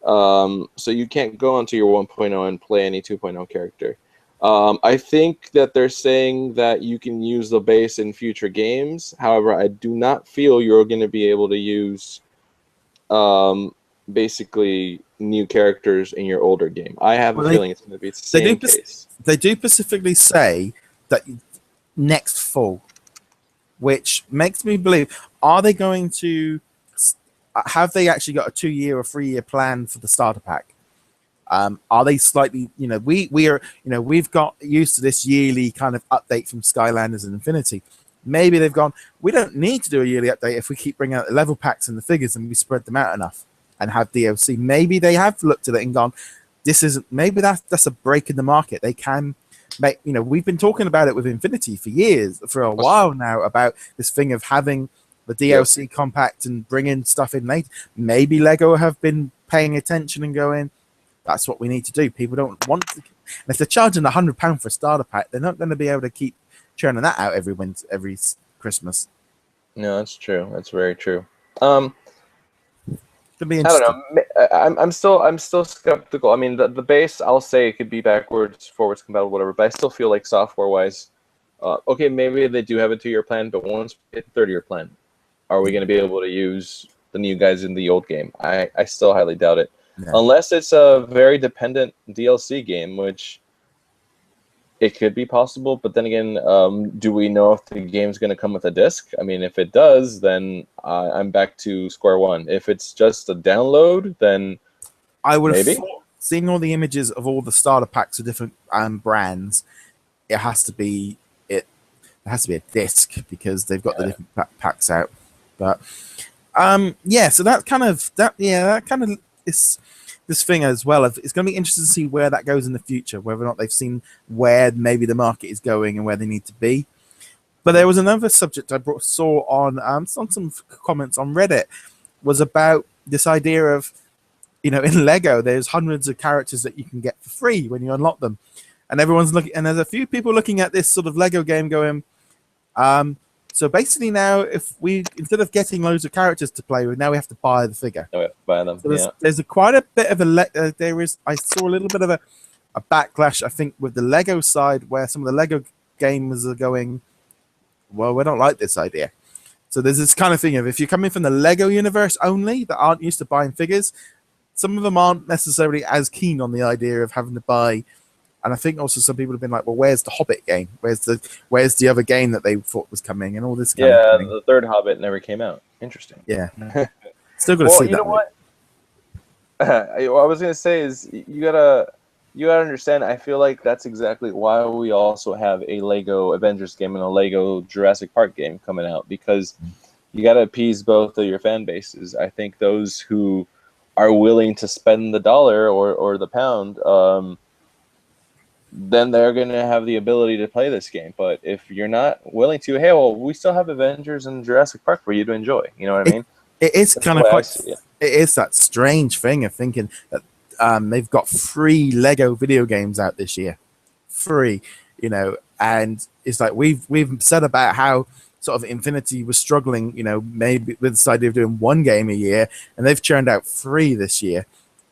So you can't go onto your 1.0 and play any 2.0 character. I think that they're saying that you can use the base in future games. However, I do not feel you're going to be able to use basically new characters in your older game. I have a feeling it's going to be the same case. They do specifically say that next fall, which makes me believe, are they going to... have they actually got a 2-year or 3-year plan for the starter pack? Are they slightly, we are, we've got used to this yearly kind of update from Skylanders and Infinity. Maybe they've gone, we don't need to do a yearly update if we keep bringing out the level packs and the figures and we spread them out enough and have DLC. Maybe they have looked at it and gone, this isn't, maybe that's a break in the market. They can make, we've been talking about it with Infinity for a while now, about this thing of having the DLC compact and bringing stuff in late. Maybe Lego have been paying attention and going, that's what we need to do. People don't want to. And if they're charging £100 for a starter pack, they're not going to be able to keep churning that out every Christmas. No, that's true. That's very true. It'll be interesting. I don't know. I'm still skeptical. I mean, the base, I'll say it could be backwards, forwards compatible, whatever. But I still feel like software wise, okay, maybe they do have a 2-year plan, but once we hit 30-year plan, are we going to be able to use the new guys in the old game? I still highly doubt it. Yeah. Unless it's a very dependent DLC game, which it could be possible. But then again, do we know if the game's going to come with a disc? I mean, if it does, then I'm back to square one. If it's just a download, then I would have thought, seeing all the images of all the starter packs of different brands, it has to be a disc because they've got the different packs out. But so that kind of is this thing as well. It's going to be interesting to see where that goes in the future, whether or not they've seen where maybe the market is going and where they need to be. But there was another subject I saw on some comments on Reddit, was about this idea of, in Lego, there's hundreds of characters that you can get for free when you unlock them. And everyone's looking, and there's a few people looking at this sort of Lego game going, so basically now, if we, instead of getting loads of characters to play with, now we have to buy the figure. Oh, we have to buy them. So there's quite a bit of I saw a little bit of a backlash, I think, with the Lego side, where some of the Lego gamers are going, well, we don't like this idea. So there's this kind of thing of, if you're coming from the Lego universe only, that aren't used to buying figures, some of them aren't necessarily as keen on the idea of having to buy. And I think also some people have been like, well, where's the Hobbit game? Where's the other game that they thought was coming and all this kind of thing. The third Hobbit never came out. Interesting. Yeah. Still got to see that. You know what? What I was going to say is you gotta understand, I feel like that's exactly why we also have a Lego Avengers game and a Lego Jurassic Park game coming out, because you got to appease both of your fan bases. I think those who are willing to spend the dollar or the pound, then they're going to have the ability to play this game. But if you're not willing to, hey, well, we still have Avengers and Jurassic Park for you to enjoy. You know what I mean? It is kind of quite. It is that strange thing of thinking that they've got 3 Lego video games out this year, 3, and it's like we've said about how sort of Infinity was struggling, maybe with this idea of doing 1 game a year, and they've churned out 3 this year.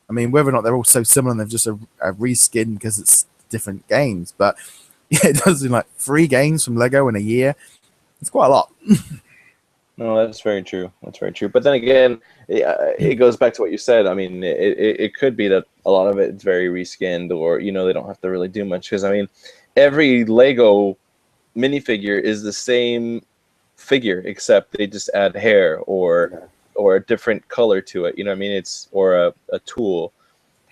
I mean, whether or not they're all so similar, and they've just a reskin because it's different games, but it does seem like 3 games from Lego in a year. It's quite a lot. No, that's very true. That's very true. But then again, it goes back to what you said. I mean, it could be that a lot of it is very reskinned, or they don't have to really do much, because I mean, every Lego minifigure is the same figure, except they just add hair or a different color to it. You know what I mean? Or a tool.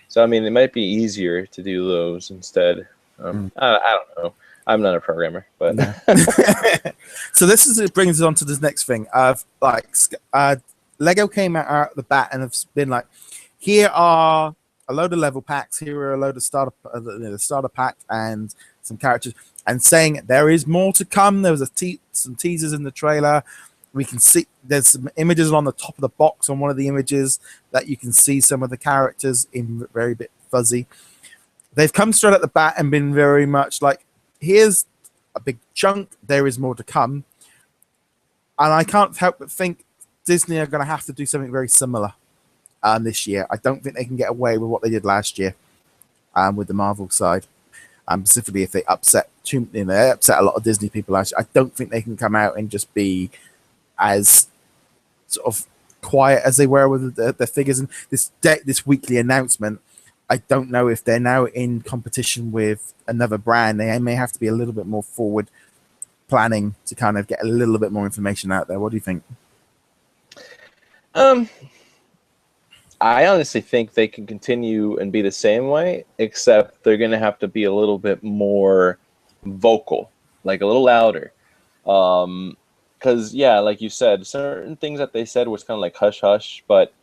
So I mean, it might be easier to do those instead. I don't know. I'm not a programmer, but so it brings us on to this next thing. Lego came out the bat and have been like, here are a load of level packs, here are a load of starter pack and some characters, and saying there is more to come. There was some teasers in the trailer. We can see there's some images on the top of the box on one of the images that you can see some of the characters in very bit fuzzy. They've come straight at the bat and been very much like, here's a big chunk, there is more to come. And I can't help but think Disney are going to have to do something very similar this year. I don't think they can get away with what they did last year with the Marvel side. Specifically, if they upset a lot of Disney people last year, I don't think they can come out and just be as sort of quiet as they were with the figures. And this weekly announcement, I don't know if they're now in competition with another brand. They may have to be a little bit more forward planning to kind of get a little bit more information out there. What do you think? I honestly think they can continue and be the same way, except they're going to have to be a little bit more vocal, like a little louder. Because, yeah, like you said, certain things that they said was kind of like hush hush, but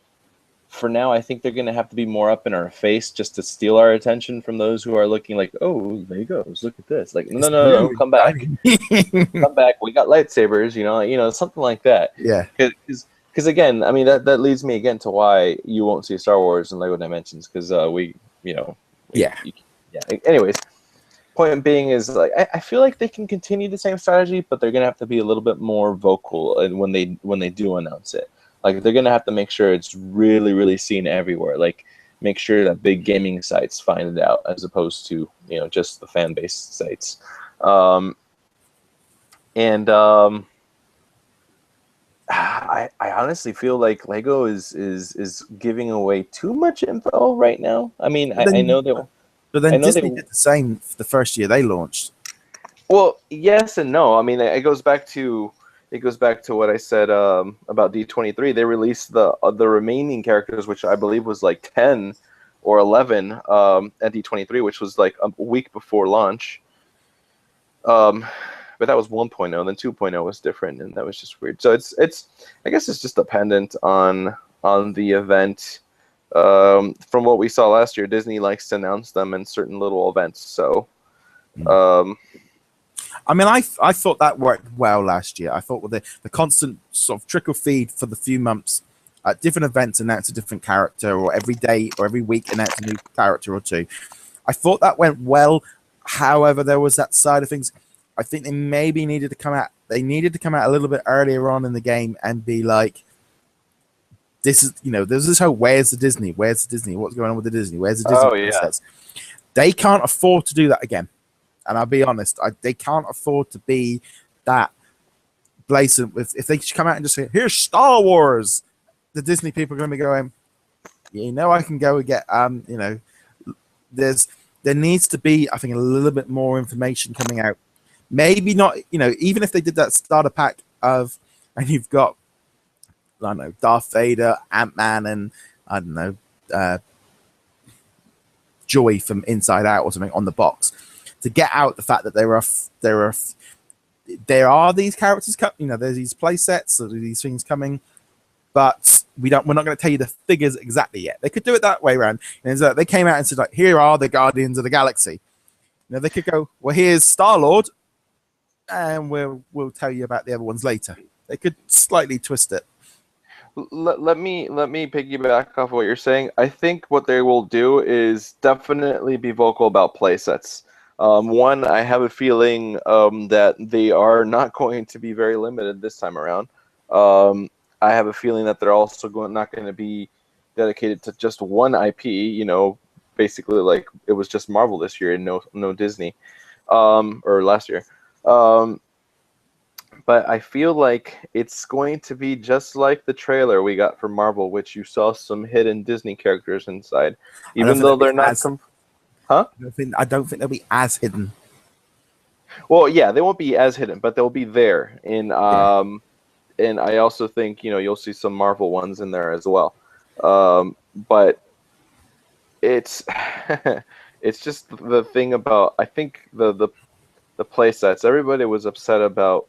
for now, I think they're going to have to be more up in our face just to steal our attention from those who are looking like, oh, there you go, look at this. Like, no, It's no, no, blue come back. and Come back. We got lightsabers, something like that. yeah. Because again, I mean, that leads me again to why you won't see Star Wars and Lego Dimensions, because Yeah. yeah. Anyways, point being is like I feel like they can continue the same strategy, but they're gonna have to be a little bit more vocal, and when they do announce it, like they're gonna have to make sure it's really really seen everywhere. Like make sure that big gaming sites find it out, as opposed to just the fan base sites. And I honestly feel like Lego is giving away too much info right now. I mean, But I then, know Disney they. did the same the first year they launched. Well, yes and no. I mean, it goes back to what I said about D23. They released the remaining characters, which I believe was like 10 or 11 at D23, which was like a week before launch. But that was 1.0. Then 2.0 was different, and that was just weird. So it's I guess it's just dependent on the event. From what we saw last year, Disney likes to announce them in certain little events. So, I mean, I thought that worked well last year. I thought with the constant sort of trickle feed for the few months at different events announce a different character, or every day or every week announce a new character or two. I thought that went well. However, there was that side of things. I think they maybe needed to come out. They needed to come out a little bit earlier on in the game and be like, "This is, there's this whole where's the Disney? Where's the Disney? What's going on with the Disney? Where's the Disney princess?" They can't afford to do that again. And I'll be honest, they can't afford to be that blatant. If they come out and just say, "Here's Star Wars," the Disney people are going to be going, I can go and get, there needs to be, I think, a little bit more information coming out. Maybe not, even if they did that starter pack and you've got, I don't know, Darth Vader, Ant-Man, and I don't know, Joy from Inside Out or something on the box, to get out the fact that there are these characters, there's these play sets or these things coming, but we're not going to tell you the figures exactly yet. They could do it that way around. And they came out and said, like, here are the Guardians of the Galaxy. They could go, well, here's Star-Lord, and we'll tell you about the other ones later. They could slightly twist it. Let me piggyback off what you're saying. I think what they will do is definitely be vocal about playsets. One, I have a feeling that they are not going to be very limited this time around. I have a feeling that they're also not going to be dedicated to just one IP. Basically like it was just Marvel this year and no Disney, or last year. But I feel like it's going to be just like the trailer we got for Marvel, which you saw some hidden Disney characters inside, even though they're not. Huh? I don't think they'll be as hidden. Well, yeah, they won't be as hidden, but they'll be there. And I also think you'll see some Marvel ones in there as well. But it's it's just the thing about, I think the play sets. Everybody was upset about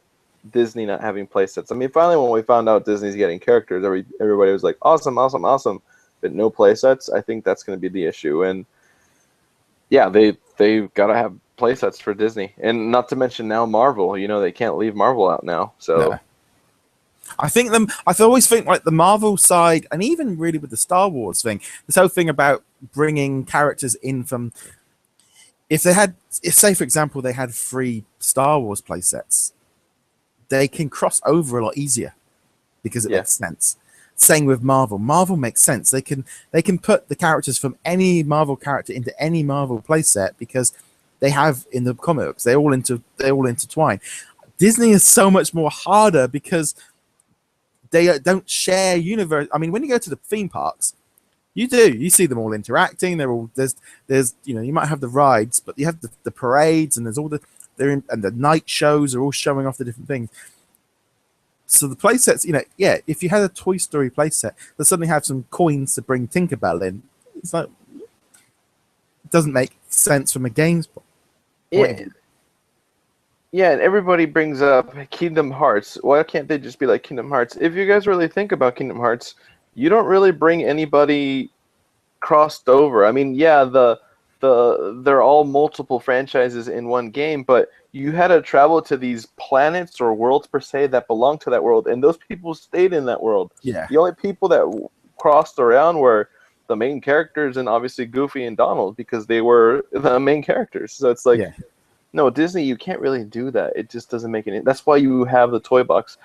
Disney not having play sets. I mean, finally when we found out Disney's getting characters, everybody was like, awesome, awesome, awesome. But no play sets, I think that's going to be the issue. And yeah, they've got to have play sets for Disney. And not to mention now Marvel, they can't leave Marvel out now. So no. I always think like the Marvel side, and even really with the Star Wars thing, this whole thing about bringing characters in from, if say for example they had 3 Star Wars play sets, they can cross over a lot easier because it makes sense. Same with Marvel. Marvel makes sense. They can put the characters from any Marvel character into any Marvel playset because they have in the comic books. They all intertwine. Disney is so much more harder because they don't share universe. I mean, when you go to the theme parks, you see them all interacting. They're all there's you might have the rides, but you have the parades, and there's all and the night shows are all showing off the different things. So the play sets, if you had a Toy Story play set that suddenly have some coins to bring Tinkerbell in, it's like, it doesn't make sense from a game's point of view. Yeah, and everybody brings up Kingdom Hearts. Why can't they just be like Kingdom Hearts? If you guys really think about Kingdom Hearts, you don't really bring anybody crossed over. I mean, yeah, they're all multiple franchises in one game, but you had to travel to these planets or worlds per se that belong to that world, and those people stayed in that world. Yeah. The only people that crossed around were the main characters and obviously Goofy and Donald because they were the main characters. So it's like, no, Disney, you can't really do that. It just doesn't make any. That's why you have the toy box.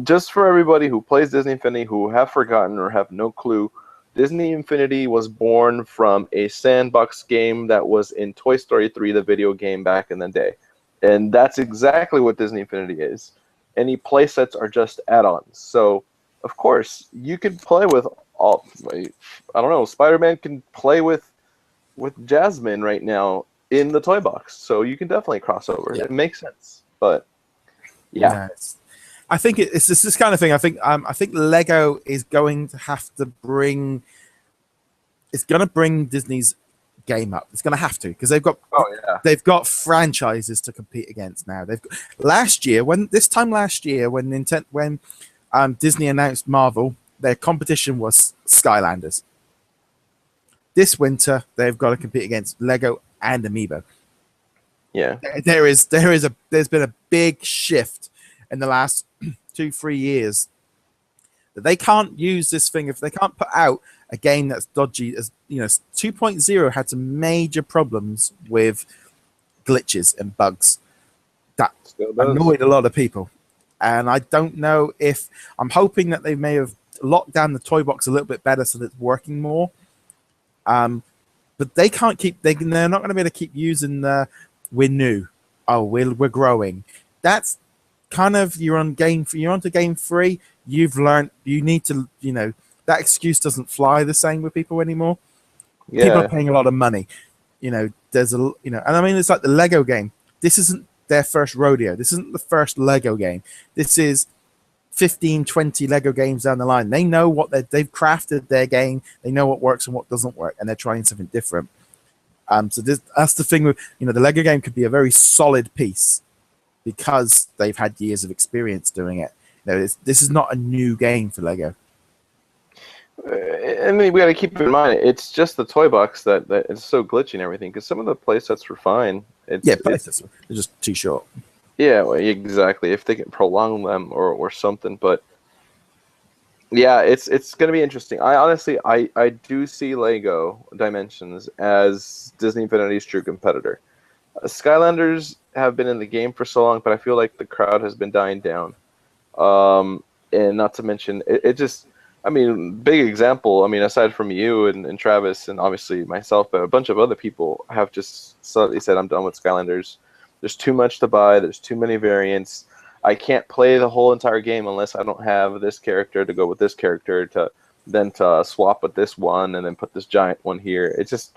Just for everybody who plays Disney Infinity who have forgotten or have no clue, Disney Infinity was born from a sandbox game that was in Toy Story 3, the video game back in the day. And that's exactly what Disney Infinity is. Any playsets are just add-ons. So, of course, you can play with all... I don't know, Spider-Man can play with Jasmine right now in the toy box. So you can definitely cross over. Yeah. It makes sense. But, yeah. I think it's this kind of thing. I think Lego is going to have to bring. It's going to bring Disney's game up. It's going to have to because they've got franchises to compete against now. They've got, last year when Disney announced Marvel, their competition was Skylanders. This winter they've got to compete against Lego and Amiibo. Yeah, there's been a big shift in the last 2-3 years that they can't use this thing if they can't put out a game that's dodgy. As 2.0 had some major problems with glitches and bugs that annoyed a lot of people, and I don't know if I'm hoping that they may have locked down the toy box a little bit better so that it's working more, but they can't keep they're not going to be able to keep using the we're new, we're growing. That's kind of you're on to game 3. You've learned you need to that excuse doesn't fly the same with people anymore. People are paying a lot of money. There's and I mean it's like the Lego game. This isn't their first rodeo. This isn't the first Lego game. This is 15-20 Lego games down the line. They know what they've crafted their game. They know what works and what doesn't work, and they're trying something different. So that's the thing with the Lego game could be a very solid piece because they've had years of experience doing it. This is not a new game for Lego. I mean, we got to keep in mind it's just the toy box that is so glitchy and everything. Because some of the playsets were fine. Playsets they're just too short. Yeah, well, exactly. If they can prolong them or something, but yeah, it's going to be interesting. I do see Lego Dimensions as Disney Infinity's true competitor. Skylanders have been in the game for so long, but I feel like the crowd has been dying down. And not to mention, it just, I mean, big example, I mean, aside from you and Travis and obviously myself, but a bunch of other people have just suddenly said, I'm done with Skylanders. There's too much to buy. There's too many variants. I can't play the whole entire game unless I don't have this character to go with this character to swap with this one and then put this giant one here. It's just,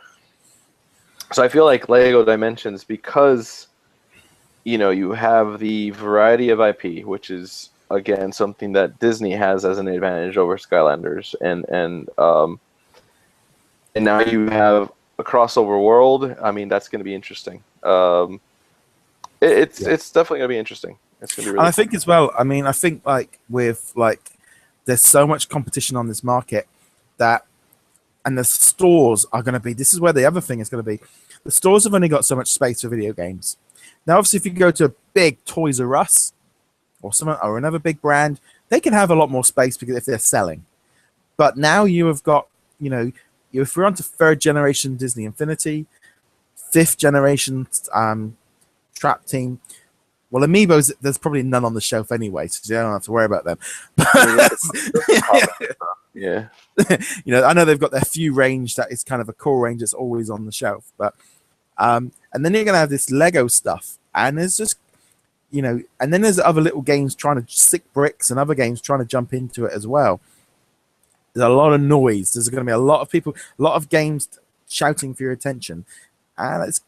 so I feel like Lego Dimensions, because you have the variety of IP, which is again something that Disney has as an advantage over Skylanders, and now you have a crossover world. I mean, that's going to be interesting. It's definitely going to be interesting. It's going to be really and I think as well, I mean, I think there's so much competition on this market and the stores are going to be, this is where the other thing is going to be. The stores have only got so much space for video games. Now, obviously, if you go to a big Toys R Us or another big brand, they can have a lot more space because if they're selling. But now you have got, if we're on to 3rd generation Disney Infinity, 5th generation Trap Team, well, Amiibos, there's probably none on the shelf anyway, so you don't have to worry about them. Yeah. I know they've got their few range that is kind of a core range that's always on the shelf, but and then you're going to have this Lego stuff, and there's just, and then there's other little games trying to stick bricks and other games trying to jump into it as well. There's a lot of noise. There's going to be a lot of people, a lot of games shouting for your attention, and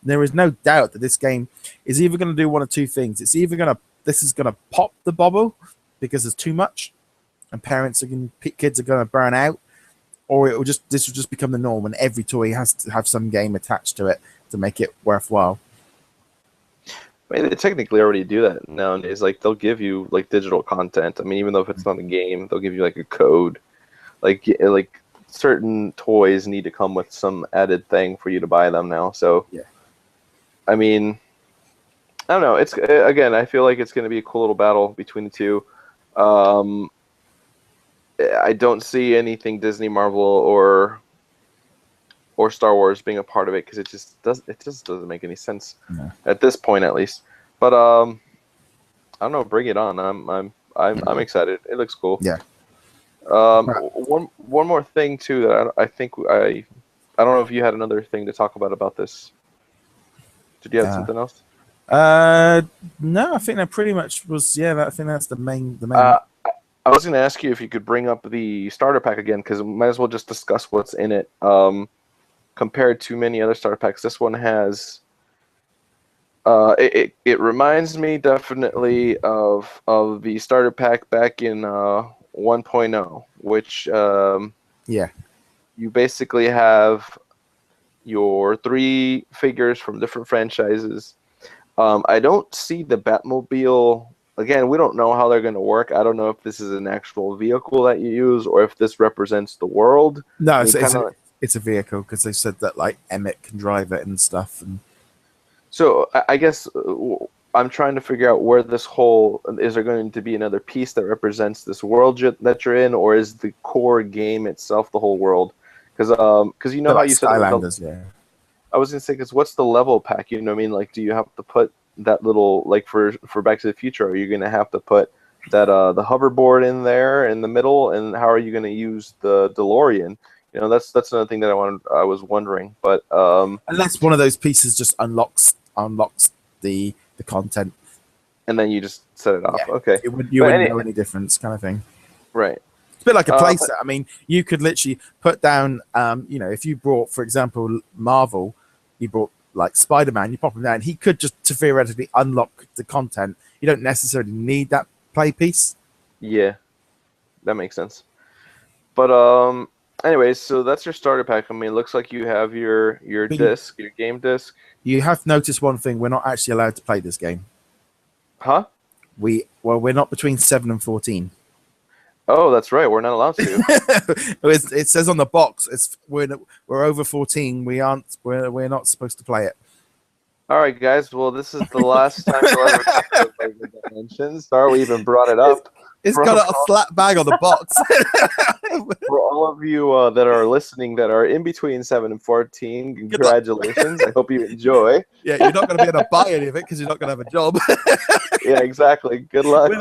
there is no doubt that this game is either going to do one of two things. It's either this is going to pop the bubble, because there's too much, and kids are going to burn out, or this will just become the norm, and every toy has to have some game attached to it to make it worthwhile. I mean, they technically already do that nowadays. Like, they'll give you like digital content. I mean, even though if it's not a game, they'll give you like a code. Like certain toys need to come with some added thing for you to buy them now. So, yeah. I mean, I don't know. It's again, I feel like it's going to be a cool little battle between the two. I don't see anything Disney, Marvel, or Star Wars being a part of it because it just doesn't make any sense at this point, at least. But I don't know. Bring it on. I'm excited. It looks cool. Yeah. One more thing too that I think I don't know if you had another thing to talk about this. Did you have something else? No, I think that pretty much was. Yeah, I think that's the main. I was going to ask you if you could bring up the starter pack again because we might as well just discuss what's in it. Compared to many other starter packs, this one has. It reminds me definitely of the starter pack back in 1.0, which you basically have your 3 figures from different franchises. I don't see the Batmobile. Again, we don't know how they're going to work. I don't know if this is an actual vehicle that you use or if this represents the world. No, it's a vehicle because they said that like Emmett can drive it and stuff. And so I guess I'm trying to figure out where this whole is there going to be another piece that represents this world that you're in, or is the core game itself the whole world? Because you know how you said Skylanders, yeah. I was gonna say because what's the level pack? You know what I mean? Like, do you have to put that little like for Back to the Future? Are you gonna have to put that the hoverboard in there in the middle? And how are you gonna use the DeLorean? You know, that's another thing that I was wondering. But unless one of those pieces just unlocks the content, and then you just set it off. Yeah. Okay, you wouldn't know any difference, kind of thing. Right. It's a bit like a playset. I mean, you could literally put down, if you brought, for example, Marvel, you brought like Spider-Man, you pop him down, he could just theoretically unlock the content. You don't necessarily need that play piece. Yeah, that makes sense. But anyways, so that's your starter pack. I mean, it looks like you have your disc, your game disc. You have noticed one thing: we're not actually allowed to play this game. Huh? We're not between 7 and 14. Oh, that's right. We're not allowed to. It says on the box, we're over 14. We're not supposed to play it. All right, guys. Well, this is the last time we'll ever talk about Lego Dimensions. Sorry, we even brought it up. It's got a slap bag on the box. For all of you that are listening that are in between 7 and 14, congratulations. I hope you enjoy. Yeah, you're not going to be able to buy any of it because you're not going to have a job. Yeah, exactly. Good luck.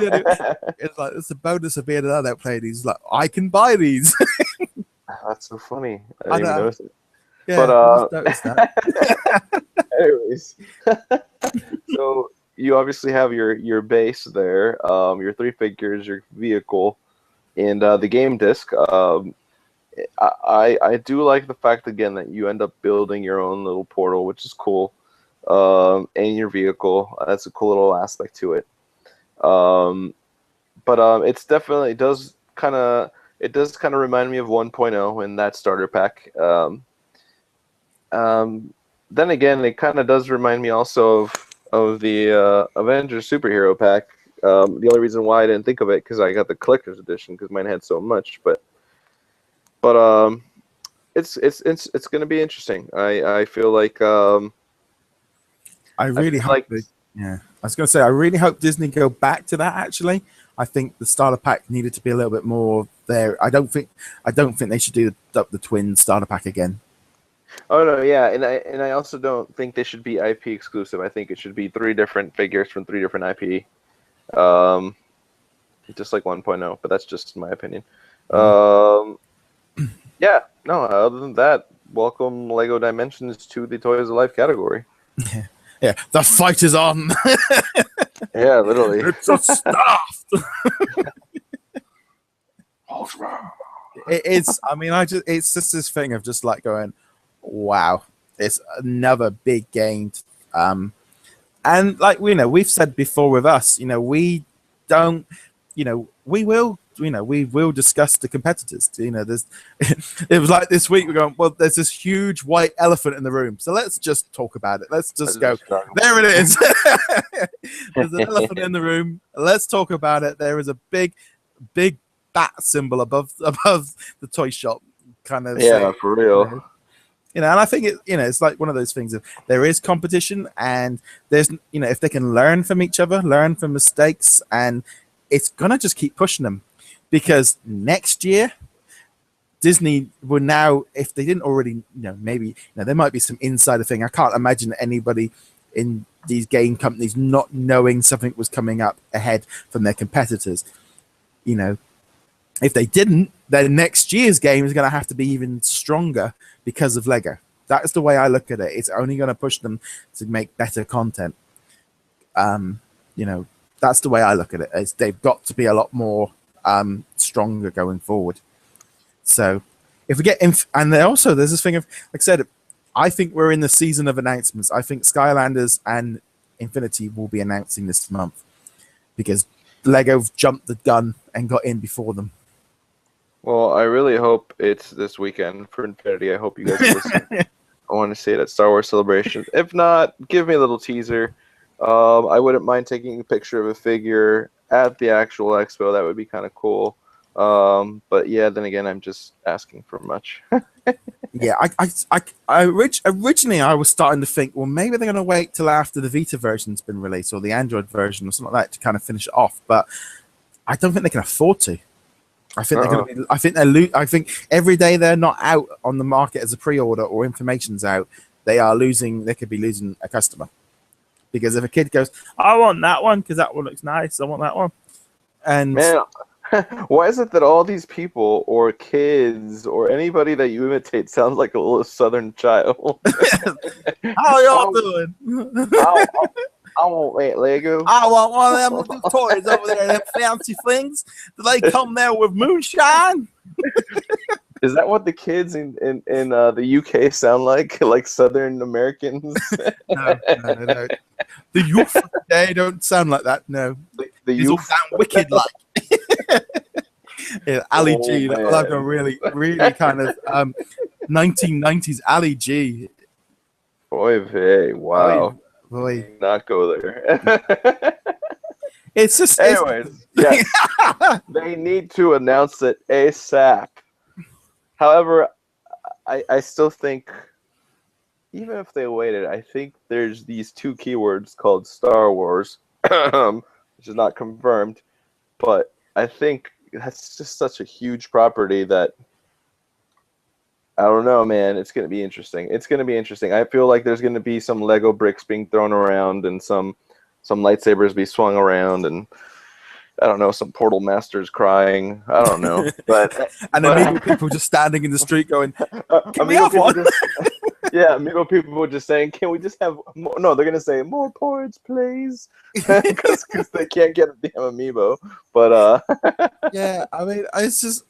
It's like it's a bonus of being an adult playing these. Like, I can buy these. That's so funny. I didn't even notice it. Yeah, but I just noticed that. Anyways, so you obviously have your base there, your 3 figures, your vehicle, and the game disc. I do like the fact again that you end up building your own little portal, which is cool. And your vehicle, that's a cool little aspect to it. But it's definitely does kind of remind me of 1.0 in that starter pack. Then again, it kind of does remind me also of the Avengers superhero pack. The only reason why I didn't think of it because I got the collector's edition because mine had so much. But it's going to be interesting. I feel like I really hope. I was going to say I really hope Disney go back to that. Actually, I think the starter pack needed to be a little bit more there. I don't think they should do the twin starter pack again. Oh no, yeah, and I also don't think they should be IP exclusive. I think it should be 3 different figures from 3 different IP, just like 1.0. But that's just my opinion. Yeah, no. Other than that, welcome Lego Dimensions to the Toys of Life category. Yeah, the fight is on. Yeah, literally. It's a stuffed. It is. I mean, it's just this thing of just like going, wow, it's another big game. And like we've said before with us, we don't, we will discuss the competitors. There's it was like this week we're going, well, there's this huge white elephant in the room, so let's just talk about it. Let's just go. There it is. There's an elephant in the room. Let's talk about it. There is a big bat symbol above the toy shop, kind of. Yeah, for real. And I think it's like one of those things of there is competition, and there's if they can learn from each other, learn from mistakes, and it's gonna just keep pushing them, because next year Disney will now, if they didn't already, maybe there might be some insider thing. I can't imagine anybody in these game companies not knowing something was coming up ahead from their competitors. If they didn't, then next year's game is going to have to be even stronger because of Lego. That's the way I look at it. It's only going to push them to make better content. That's the way I look at it. They've got to be a lot more stronger going forward. So if we get and there's this thing of, like I said, I think we're in the season of announcements. I think Skylanders and Infinity will be announcing this month, because Lego jumped the gun and got in before them. Well, I really hope it's this weekend for Infinity. I hope you guys listen. I want to see it at Star Wars Celebration. If not, give me a little teaser. I wouldn't mind taking a picture of a figure at the actual expo. That would be kind of cool. But yeah, then again, I'm just asking for much. Yeah, originally I was starting to think, well, maybe they're going to wait till after the Vita version's been released, or the Android version or something like that, to kind of finish it off. But I don't think they can afford to. I think they're going to be. I think every day they're not out on the market as a pre-order or information's out, they are losing. They could be losing a customer, because if a kid goes, "I want that one because that one looks nice. I want that one," and man, why is it that all these people or kids or anybody that you imitate sounds like a little Southern child? How y'all doing? I want Lego. I want one of them little toys over there, them fancy things. Do they come there with moonshine? Is that what the kids in the UK sound like? Like Southern Americans? No. The youth, they don't sound like that. No, the youth all sound wicked like. Yeah, Ali G. Man. Like a really kind of 1990s Ali G. Boy, hey, wow. Boy. Not go there. It's just. Anyways, yes, they need to announce it ASAP. However, I still think, even if they waited, I think there's these two keywords called Star Wars, which is not confirmed, but I think that's just such a huge property that, I don't know, man. It's going to be interesting. It's going to be interesting. I feel like there's going to be some Lego bricks being thrown around and some lightsabers be swung around, and I don't know, some portal masters crying. I don't know. But and then people just standing in the street going, "Can we have one?" Yeah, Amiibo people were just saying, "Can we just have more?" No, they're gonna say more ports, please, because they can't get a damn Amiibo. But yeah, I mean, it's just.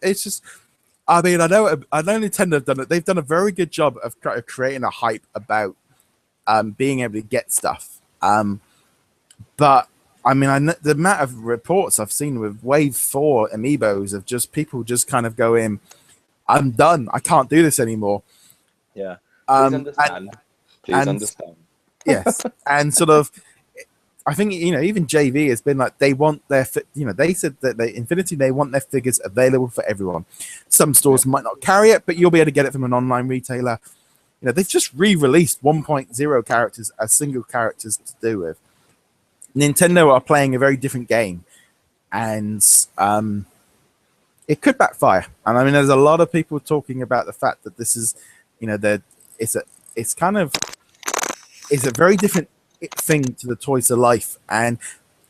I mean, I know Nintendo have done it. They've done a very good job of creating a hype about being able to get stuff. But I mean, the amount of reports I've seen with Wave 4 Amiibos of just people just kind of going, "I'm done. I can't do this anymore." Yeah. Please understand. Please understand. Yes, and sort of, I think even JV has been like, they want their they said that Infinity, they want their figures available for everyone. Some stores might not carry it, but you'll be able to get it from an online retailer. They've just re-released 1.0 characters as single characters to do with. Nintendo are playing a very different game, and it could backfire. And I mean, there's a lot of people talking about the fact that this is, it's a very different thing to the Toys to Life, and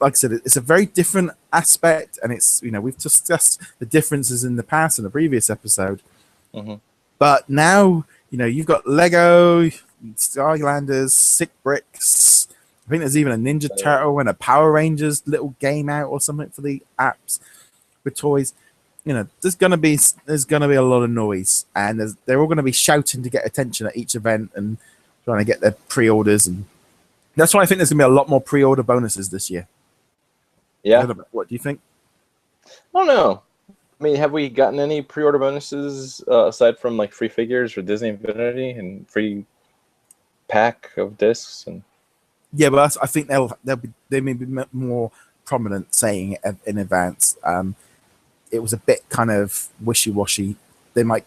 like I said, it's a very different aspect, and it's we've discussed the differences in the past in the previous episode, but now you've got Lego, Skylanders, Sick Bricks. I think there's even a Ninja Turtle and a Power Rangers little game out or something for the apps with toys. There's gonna be a lot of noise, and they're all gonna be shouting to get attention at each event and trying to get their pre-orders, and that's why I think there's gonna be a lot more pre-order bonuses this year. Yeah. What do you think? don't know. I mean, have we gotten any pre-order bonuses aside from like free figures for Disney Infinity and free pack of discs? And Yeah, but I think they may be more prominent saying it in advance. It was a bit kind of wishy-washy. They might,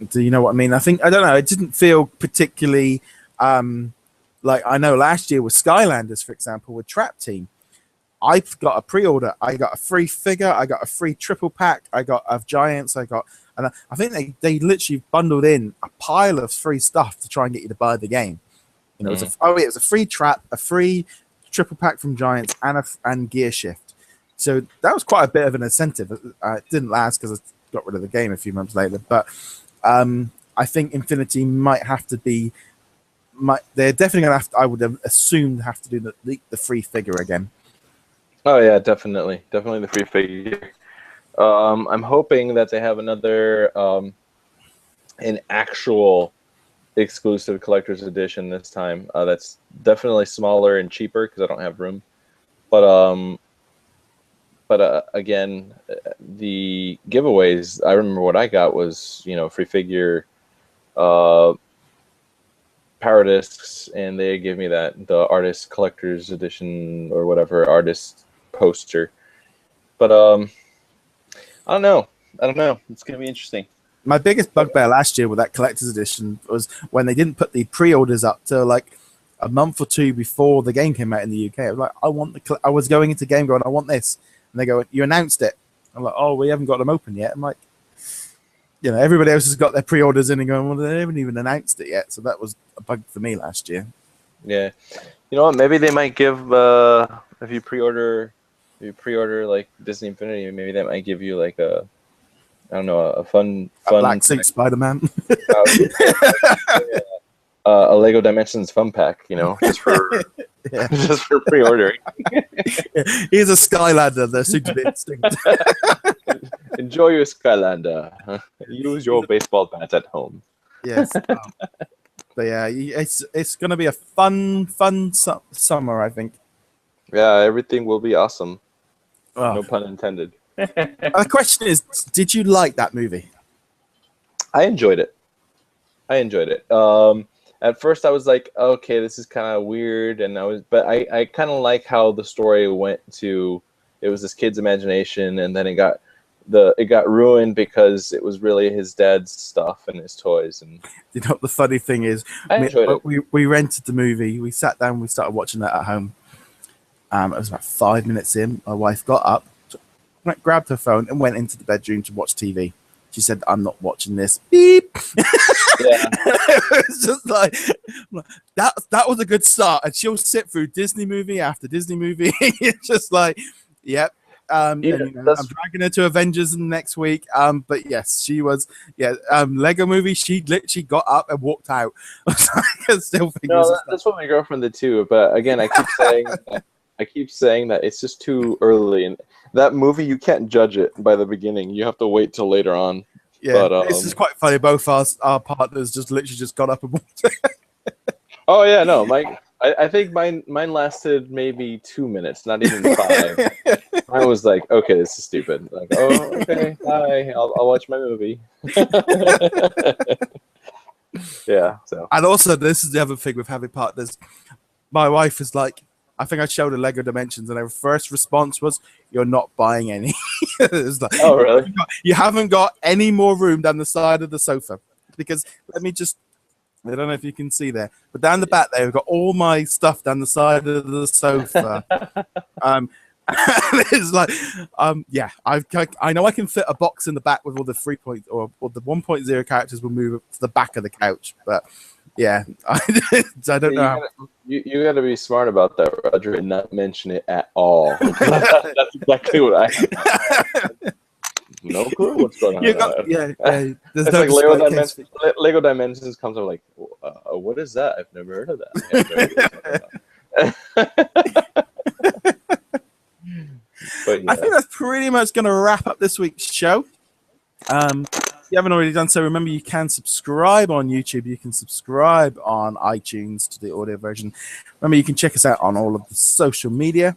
do you know what I mean? I don't know. It didn't feel particularly like, I know last year with Skylanders, for example, with Trap Team, I got a pre-order. I got a free figure. I got a free triple pack. I got of Giants. And I think they literally bundled in a pile of free stuff to try and get you to buy the game. You know, it was a free trap, a free triple pack from Giants, and Gear Shift. So that was quite a bit of an incentive. It didn't last because I got rid of the game a few months later. But I think Infinity might have to be. They're definitely going to have to, I would have assumed, have to do the free figure again. Oh yeah, definitely the free figure. I'm hoping that they have another an actual exclusive collector's edition this time. That's definitely smaller and cheaper because I don't have room. But again, the giveaways. I remember what I got was free figure, power discs, and they gave me the artist collector's edition or whatever artist poster. But I don't know. It's gonna be interesting. My biggest bugbear last year with that collector's edition was when they didn't put the pre-orders up till like a month or two before the game came out in the UK. I was like, I was going into game going, I want this, and they go, you announced it. I'm like, oh, we haven't got them open yet. I'm like, everybody else has got their pre-orders in and going, well, they haven't even announced it yet. So that was a bug for me last year. Yeah, you know what? Maybe they might give if you pre-order like Disney Infinity, maybe that might give you like a fun Black Suit Spider-Man. A Lego Dimensions fun pack, just for just for pre-ordering. Here's a Skylander, the suit to be extinct. Enjoy your Skylander. Use your baseball bat at home. Yes. But yeah, it's gonna be a fun summer, I think. Yeah, everything will be awesome. Oh. No pun intended. The question is, did you like that movie? I enjoyed it. At first, I was like, okay, this is kind of weird, but I kind of like how the story went to. It was this kid's imagination, and then it got ruined because it was really his dad's stuff and his toys. And the funny thing is, we rented the movie. We sat down. We started watching that at home. It was about 5 minutes in. My wife got up, grabbed her phone, and went into the bedroom to watch TV. She said, "I'm not watching this." Beep. Yeah. It was just like that was a good start. And she'll sit through Disney movie after Disney movie. It's just like, yep. I'm dragging her to Avengers next week. But yes, she was. Yeah. Lego movie. She literally got up and walked out. That's what my girlfriend did too. But again, I keep saying that it's just too early, and that movie you can't judge it by the beginning. You have to wait till later on. Yeah, but, this is quite funny. Both our partners just literally got up and walked. Oh yeah, no, I think mine lasted maybe 2 minutes, not even 5. I was like, okay, this is stupid. Like, oh, okay, bye. I'll watch my movie. Yeah. So. And also, this is the other thing with having partners. My wife is like, I think I showed her Lego Dimensions, and her first response was, "You're not buying any." It's like, oh, really? You haven't got any more room down the side of the sofa. Because I don't know if you can see there, but down the back there, we've got all my stuff down the side of the sofa. It's like, yeah, I know I can fit a box in the back with all the 3.0 or the 1.0 characters will move to the back of the couch, but. Yeah, I don't know. You got to be smart about that, Roger, and not mention it at all. That's exactly what I have. No clue what's going on. It's like Lego Dimensions comes up like, what is that? I've never heard of that. But, yeah. I think that's pretty much going to wrap up this week's show. If you haven't already done so, remember you can subscribe on YouTube. You can subscribe on iTunes to the audio version. Remember, you can check us out on all of the social media.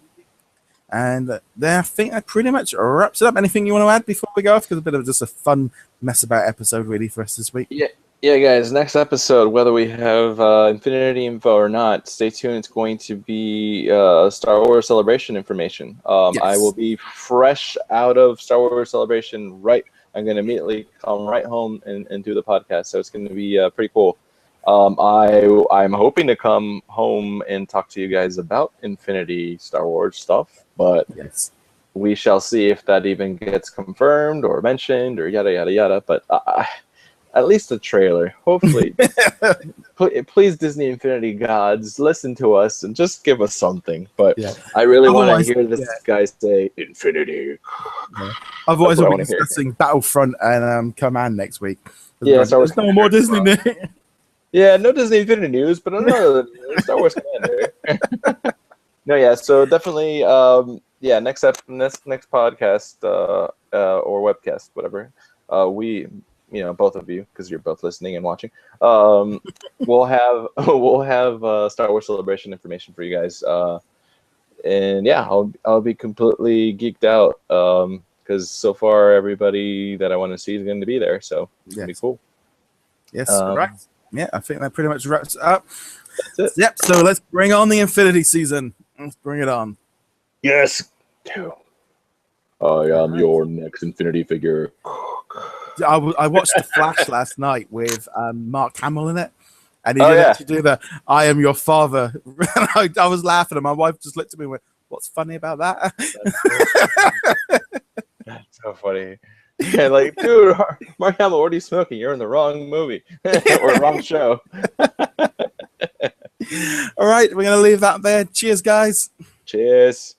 And there, I think that pretty much wraps it up. Anything you want to add before we go off? Because a bit of just a fun mess about episode really for us this week. Yeah, guys. Next episode, whether we have Infinity info or not, stay tuned. It's going to be Star Wars Celebration information. Yes. I will be fresh out of Star Wars Celebration. I'm going to immediately come right home and do the podcast. So it's going to be pretty cool. I'm hoping to come home and talk to you guys about Infinity Star Wars stuff, but yes, we shall see if that even gets confirmed or mentioned or yada yada yada. But at least a trailer, hopefully. Please, Disney Infinity gods, listen to us and just give us something. But I really want to hear this guy say Infinity. Yeah. Otherwise, we'll be discussing Battlefront and Command next week. Yeah, there's no more Disney news. Yeah, no Disney Infinity news, but another Star Wars Commander. No, yeah, so definitely, next podcast or webcast, whatever. We, both of you, because you're both listening and watching. We'll have Star Wars Celebration information for you guys. And yeah, I'll be completely geeked out because so far everybody that I want to see is going to be there, so it's gonna be cool. Yes, right. Yeah, I think that pretty much wraps it up. That's it. Yep. So let's bring on the Infinity season. Let's bring it on. Yes. I am your next Infinity figure. I watched The Flash last night with Mark Hamill in it, and he did actually do the "I am your father." I was laughing, and my wife just looked at me and went, "What's funny about that?" That's so funny. Yeah, like, dude, Mark Hamill, what are you smoking? You're in the wrong movie or wrong show. All right, we're gonna leave that there. Cheers, guys. Cheers.